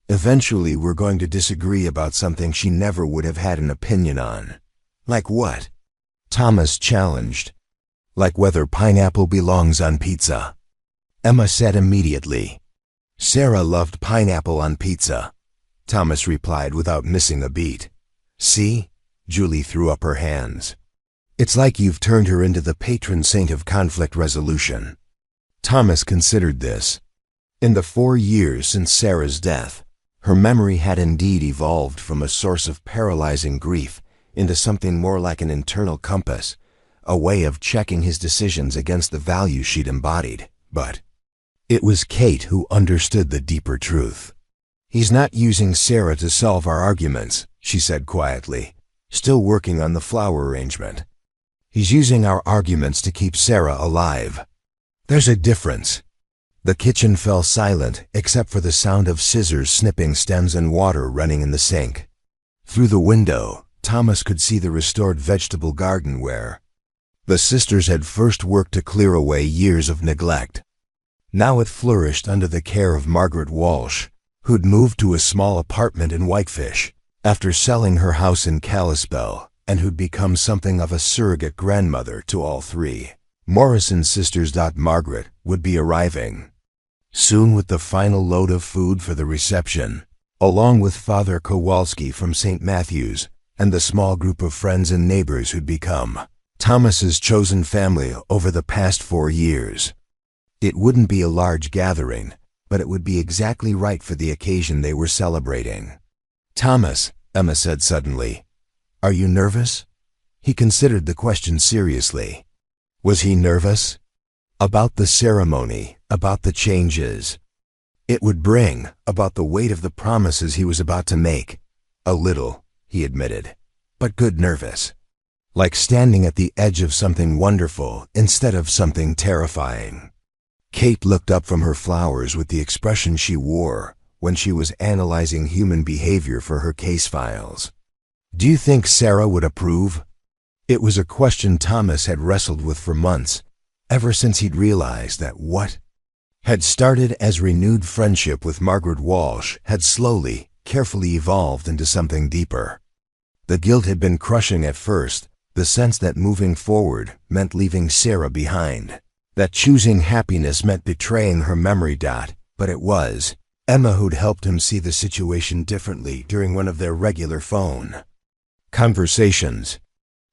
"Eventually we're going to disagree about something she never would have had an opinion on." "Like what?" Thomas challenged. "Like whether pineapple belongs on pizza," Emma said immediately. "Sarah loved pineapple on pizza," Thomas replied without missing a beat. "See?" Julie threw up her hands. "It's like you've turned her into the patron saint of conflict resolution." Thomas considered this. In the 4 years since Sarah's death, her memory had indeed evolved from a source of paralyzing grief into something more like an internal compass, a way of checking his decisions against the values she'd embodied. But it was Kate who understood the deeper truth. "He's not using Sarah to solve our arguments," she said quietly, still working on the flower arrangement. "He's using our arguments to keep Sarah alive. There's a difference." The kitchen fell silent except for the sound of scissors snipping stems and water running in the sink. Through the window, Thomas could see the restored vegetable garden where the sisters had first worked to clear away years of neglect. Now it flourished under the care of Margaret Walsh, who'd moved to a small apartment in Whitefish after selling her house in Kalispell, and who'd become something of a surrogate grandmother to all three. Morrison sisters. Margaret would be arriving soon with the final load of food for the reception, along with Father Kowalski from St. Matthew's and the small group of friends and neighbors who'd become Thomas's chosen family over the past 4 years. It wouldn't be a large gathering, but it would be exactly right for the occasion they were celebrating. "Thomas," Emma said suddenly, "are you nervous?" He considered the question seriously. Was he nervous? About the ceremony, about the changes it would bring, about the weight of the promises he was about to make? "A little," he admitted, "but good nervous. Like standing at the edge of something wonderful instead of something terrifying." Kate looked up from her flowers with the expression she wore when she was analyzing human behavior for her case files. "Do you think Sarah would approve?" It was a question Thomas had wrestled with for months, ever since he'd realized that what had started as renewed friendship with Margaret Walsh had slowly, carefully evolved into something deeper. The guilt had been crushing at first, the sense that moving forward meant leaving Sarah behind, that choosing happiness meant betraying her memory. But it was Emma who'd helped him see the situation differently during one of their regular phone conversations.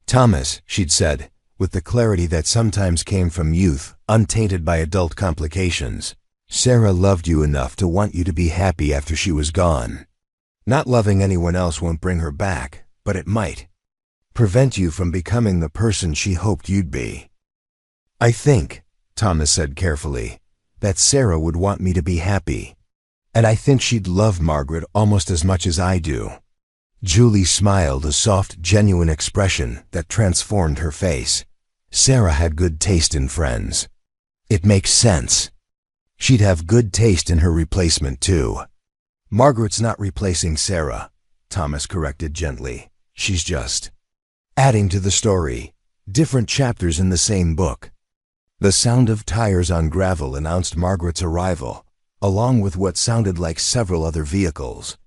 "Thomas," she'd said, with the clarity that sometimes came from youth, untainted by adult complications, "Sarah loved you enough to want you to be happy after she was gone. Not loving anyone else won't bring her back, but it might prevent you from becoming the person she hoped you'd be. I think," Thomas said carefully, "that Sarah would want me to be happy. And I think she'd love Margaret almost as much as I do." Julie smiled, a soft, genuine expression that transformed her face. Sarah had good taste in friends. It makes sense. She'd have good taste in her replacement, too. "Margaret's not replacing Sarah," Thomas corrected gently. "She's just adding to the story, different chapters in the same book." The sound of tires on gravel announced Margaret's arrival, along with what sounded like several other vehicles.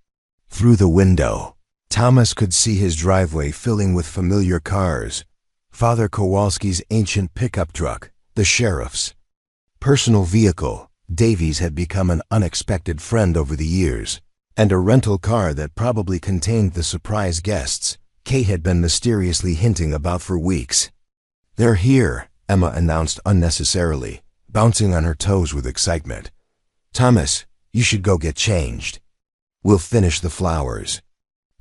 Through the window, Thomas could see his driveway filling with familiar cars. Father Kowalski's ancient pickup truck, the sheriff's personal vehicle, Davies had become an unexpected friend over the years, and a rental car that probably contained the surprise guests Kate had been mysteriously hinting about for weeks. "They're here," Emma announced unnecessarily, bouncing on her toes with excitement. "Thomas, you should go get changed. We'll finish the flowers."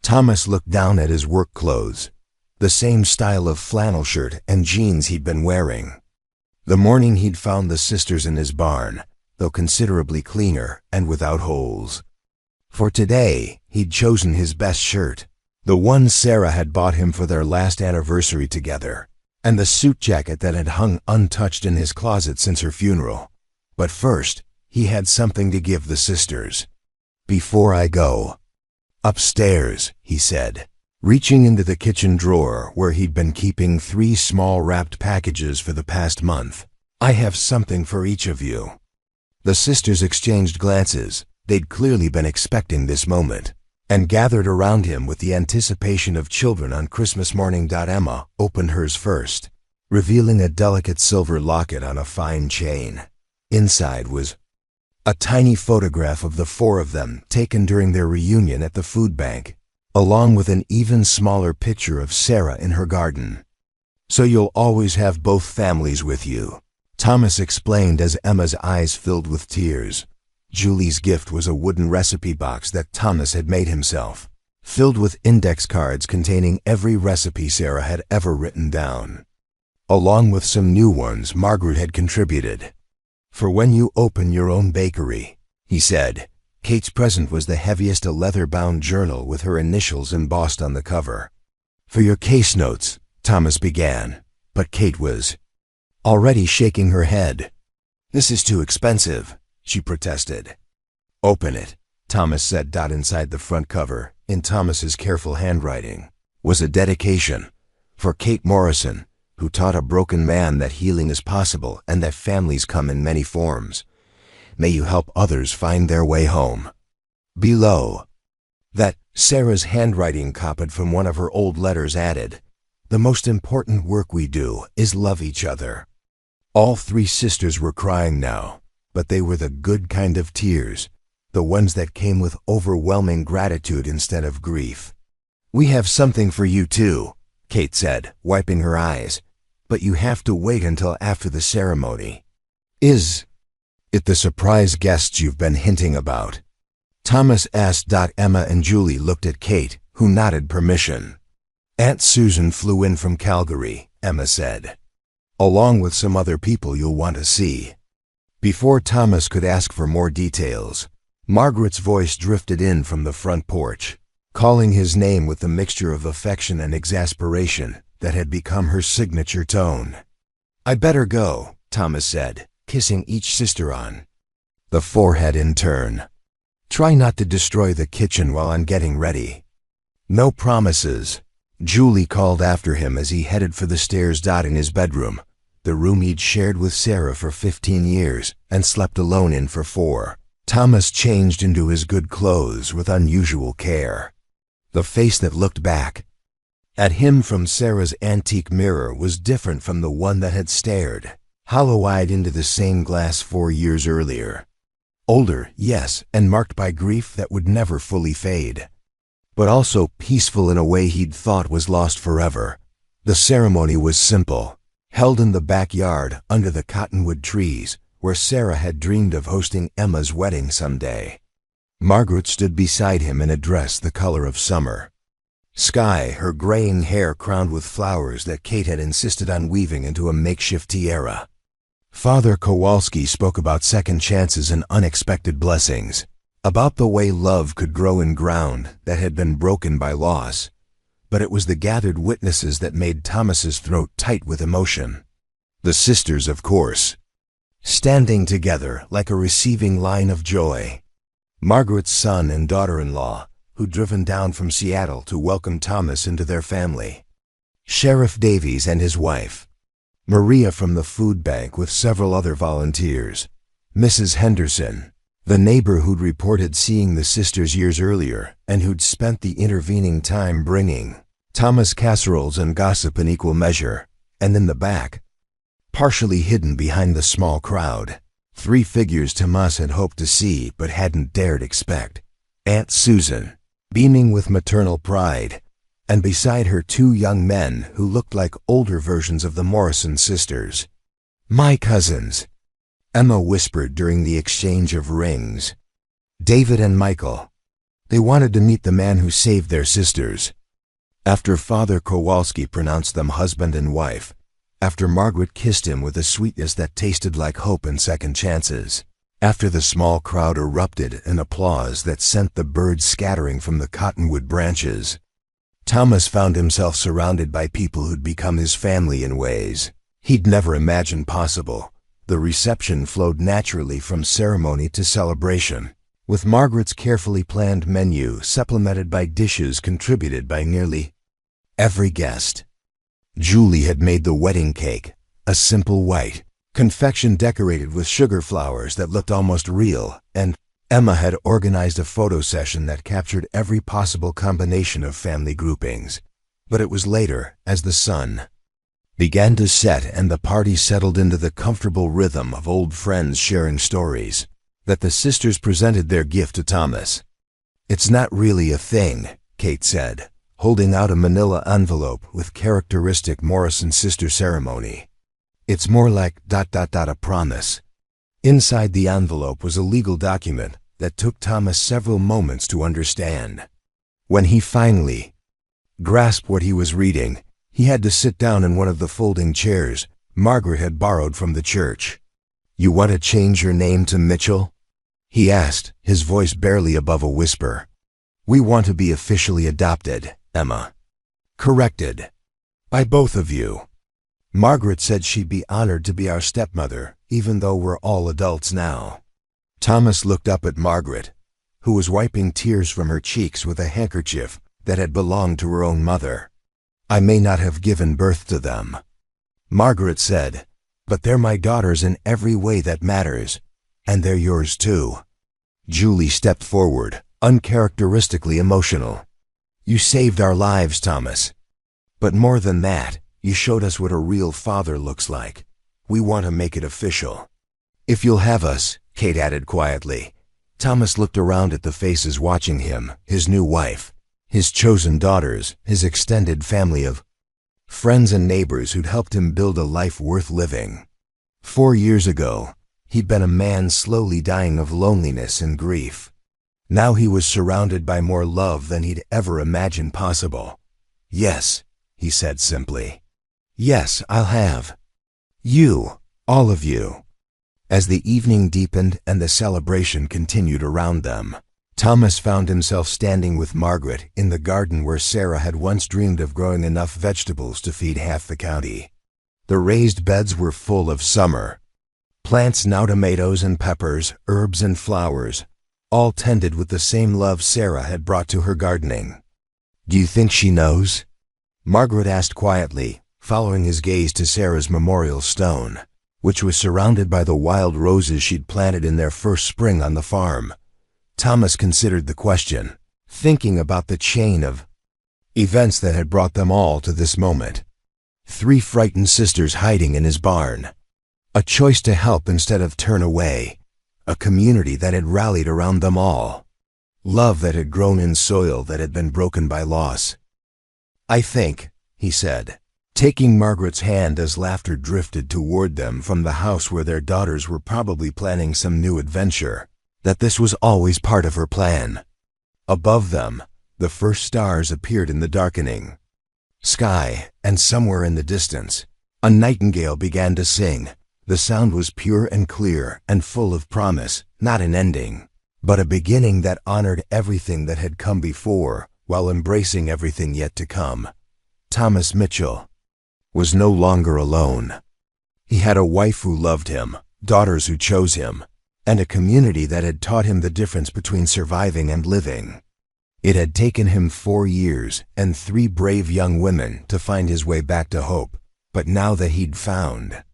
Thomas looked down at his work clothes, the same style of flannel shirt and jeans he'd been wearing the morning he'd found the sisters in his barn, though considerably cleaner and without holes. For today, he'd chosen his best shirt, The one Sarah had bought him for their last anniversary together, and the suit jacket that had hung untouched in his closet since her funeral. But first, he had something to give the sisters. "Before I go, upstairs," he said, reaching into the kitchen drawer where he'd been keeping 3 small wrapped packages for the past month. "I have something for each of you." The sisters exchanged glances. They'd clearly been expecting this moment, and gathered around him with the anticipation of children on Christmas morning. Emma opened hers first, revealing a delicate silver locket on a fine chain. Inside was a tiny photograph of the 4 of them taken during their reunion at the food bank, along with an even smaller picture of Sarah in her garden. "So you'll always have both families with you," Thomas explained as Emma's eyes filled with tears. Julie's gift was a wooden recipe box that Thomas had made himself, filled with index cards containing every recipe Sarah had ever written down, along with some new ones Margaret had contributed. "For when you open your own bakery," he said. Kate's present was the heaviest, a leather-bound journal with her initials embossed on the cover. "For your case notes," Thomas began, but Kate was already shaking her head. "This is too expensive," she protested. "Open it," Thomas said. Inside the front cover, in Thomas's careful handwriting, was a dedication for Kate Morrison, who taught a broken man that healing is possible and that families come in many forms. May you help others find their way home. Below that, Sarah's handwriting copied from one of her old letters added, "The most important work we do is love each other." All 3 sisters were crying now, but they were the good kind of tears, the ones that came with overwhelming gratitude instead of grief. "We have something for you too," Kate said, wiping her eyes, "but you have to wait until after the ceremony." "Is it the surprise guests you've been hinting about?" Thomas asked. Emma and Julie looked at Kate, who nodded permission. "Aunt Susan flew in from Calgary," Emma said, "along with some other people you'll want to see." Before Thomas could ask for more details, Margaret's voice drifted in from the front porch, calling his name with the mixture of affection and exasperation that had become her signature tone. "I better go," Thomas said, kissing each sister on the forehead in turn. "Try not to destroy the kitchen while I'm getting ready." "No promises," Julie called after him as he headed for the stairs. In his bedroom, the room he'd shared with Sarah for 15 years and slept alone in for 4, Thomas changed into his good clothes with unusual care. The face that looked back at him from Sarah's antique mirror was different from the one that had stared, hollow-eyed, into the same glass 4 years earlier. Older, yes, and marked by grief that would never fully fade, but also peaceful in a way he'd thought was lost forever. The ceremony was simple, held in the backyard under the cottonwood trees where Sarah had dreamed of hosting Emma's wedding someday. Margaret stood beside him in a dress the color of summer sky, her graying hair crowned with flowers that Kate had insisted on weaving into a makeshift tiara. Father Kowalski spoke about second chances and unexpected blessings, about the way love could grow in ground that had been broken by loss. But it was the gathered witnesses that made Thomas's throat tight with emotion. The sisters, of course, standing together like a receiving line of joy. Margaret's son and daughter-in-law, who'd driven down from Seattle to welcome Thomas into their family. Sheriff Davies and his wife. Maria from the food bank with several other volunteers. Mrs. Henderson, the neighbor who'd reported seeing the sisters years earlier and who'd spent the intervening time bringing Thomas casseroles and gossip in equal measure. And in the back, partially hidden behind the small crowd, 3 figures Thomas had hoped to see but hadn't dared expect. Aunt Susan, beaming with maternal pride, and beside her 2 young men who looked like older versions of the Morrison sisters. "My cousins," Emma whispered during the exchange of rings. "David and Michael. They wanted to meet the man who saved their sisters." After Father Kowalski pronounced them husband and wife, after Margaret kissed him with a sweetness that tasted like hope and second chances, after the small crowd erupted in applause that sent the birds scattering from the cottonwood branches, Thomas found himself surrounded by people who'd become his family in ways he'd never imagined possible. The reception flowed naturally from ceremony to celebration, with Margaret's carefully planned menu supplemented by dishes contributed by nearly every guest. Julie had made the wedding cake, a simple white confection decorated with sugar flowers that looked almost real, and Emma had organized a photo session that captured every possible combination of family groupings. But it was later, as the sun began to set and the party settled into the comfortable rhythm of old friends sharing stories, that the sisters presented their gift to Thomas. "It's not really a thing," Kate said, holding out a manila envelope with characteristic Morrison sister ceremony. "It's more like ... a promise." Inside the envelope was a legal document that took Thomas several moments to understand. When he finally grasped what he was reading, he had to sit down in one of the folding chairs Margaret had borrowed from the church. "You want to change your name to Mitchell?" he asked, his voice barely above a whisper. "We want to be officially adopted," Emma corrected. "By both of you." Margaret said she'd be honored to be our stepmother, even though we're all adults now. Thomas looked up at Margaret, who was wiping tears from her cheeks with a handkerchief that had belonged to her own mother. "I may not have given birth to them," Margaret said, "but they're my daughters in every way that matters, and they're yours too." Julie stepped forward, uncharacteristically emotional. "You saved our lives, Thomas. But more than that, you showed us what a real father looks like. We want to make it official." "If you'll have us," Kate added quietly. Thomas looked around at the faces watching him, his new wife, his chosen daughters, his extended family of friends and neighbors who'd helped him build a life worth living. 4 years ago, he'd been a man slowly dying of loneliness and grief. Now he was surrounded by more love than he'd ever imagined possible. "Yes," he said simply. "Yes, I'll have you, all of you." As the evening deepened and the celebration continued around them, Thomas found himself standing with Margaret in the garden where Sarah had once dreamed of growing enough vegetables to feed half the county. The raised beds were full of summer plants, now tomatoes and peppers, herbs and flowers, all tended with the same love Sarah had brought to her gardening. "Do you think she knows?" Margaret asked quietly, following his gaze to Sarah's memorial stone, which was surrounded by the wild roses she'd planted in their first spring on the farm. Thomas considered the question, thinking about the chain of events that had brought them all to this moment. 3 frightened sisters hiding in his barn, a choice to help instead of turn away, a community that had rallied around them all, love that had grown in soil that had been broken by loss. "I think," he said, taking Margaret's hand as laughter drifted toward them from the house where their daughters were probably planning some new adventure, "that this was always part of her plan." Above them, the first stars appeared in the darkening sky, and somewhere in the distance, a nightingale began to sing. The sound was pure and clear and full of promise, not an ending, but a beginning that honored everything that had come before while embracing everything yet to come. Thomas Mitchell was no longer alone. He had a wife who loved him, daughters who chose him, and a community that had taught him the difference between surviving and living. It had taken him 4 years and 3 brave young women to find his way back to hope, but now that he'd found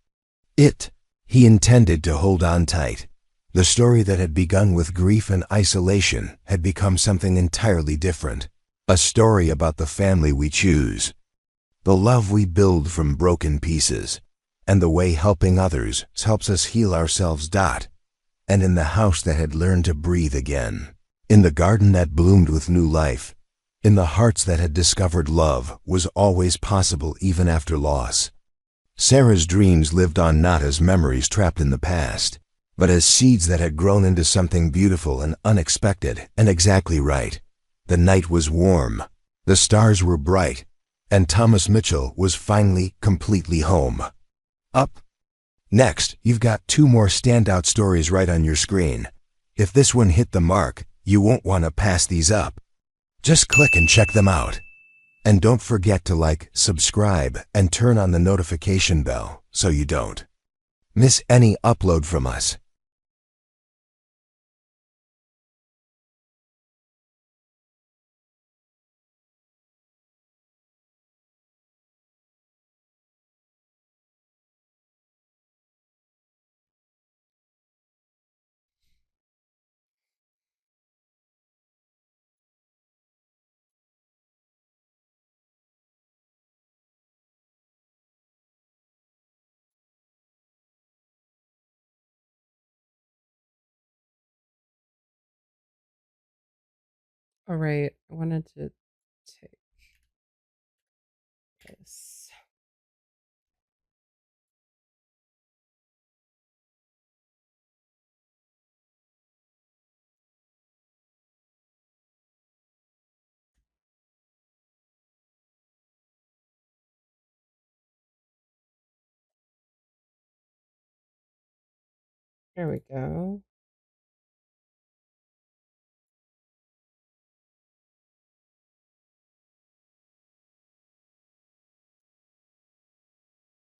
it, he intended to hold on tight. The story that had begun with grief and isolation had become something entirely different, a story about the family we choose, the love we build from broken pieces, and the way helping others helps us heal ourselves. And in the house that had learned to breathe again, in the garden that bloomed with new life, in the hearts that had discovered love was always possible even after loss. Sarah's dreams lived on not as memories trapped in the past, but as seeds that had grown into something beautiful and unexpected and exactly right. The night was warm, the stars were bright, and Thomas Mitchell was finally completely home. Up next, you've got 2 more standout stories right on your screen. If this one hit the mark, you won't want to pass these up. Just click and check them out. And don't forget to like, subscribe, and turn on the notification bell so you don't miss any upload from us. All right, I wanted to take this. There we go.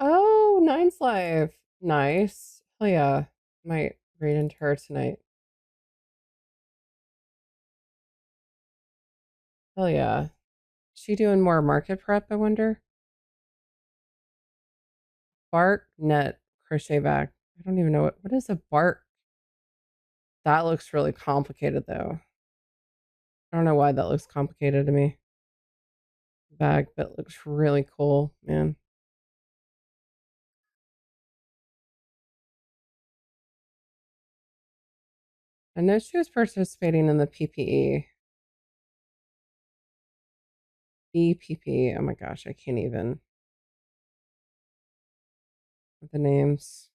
Oh, Nine's Life. Nice. Hell yeah. Might read into her tonight. Hell yeah. She doing more market prep, I wonder? Bark net crochet back. I don't even know what is a bark. That looks really complicated though. I don't know why that looks complicated to me. Bag, but it looks really cool, man. I know she was participating in the PPE. BPP. Oh my gosh, I can't even with the names.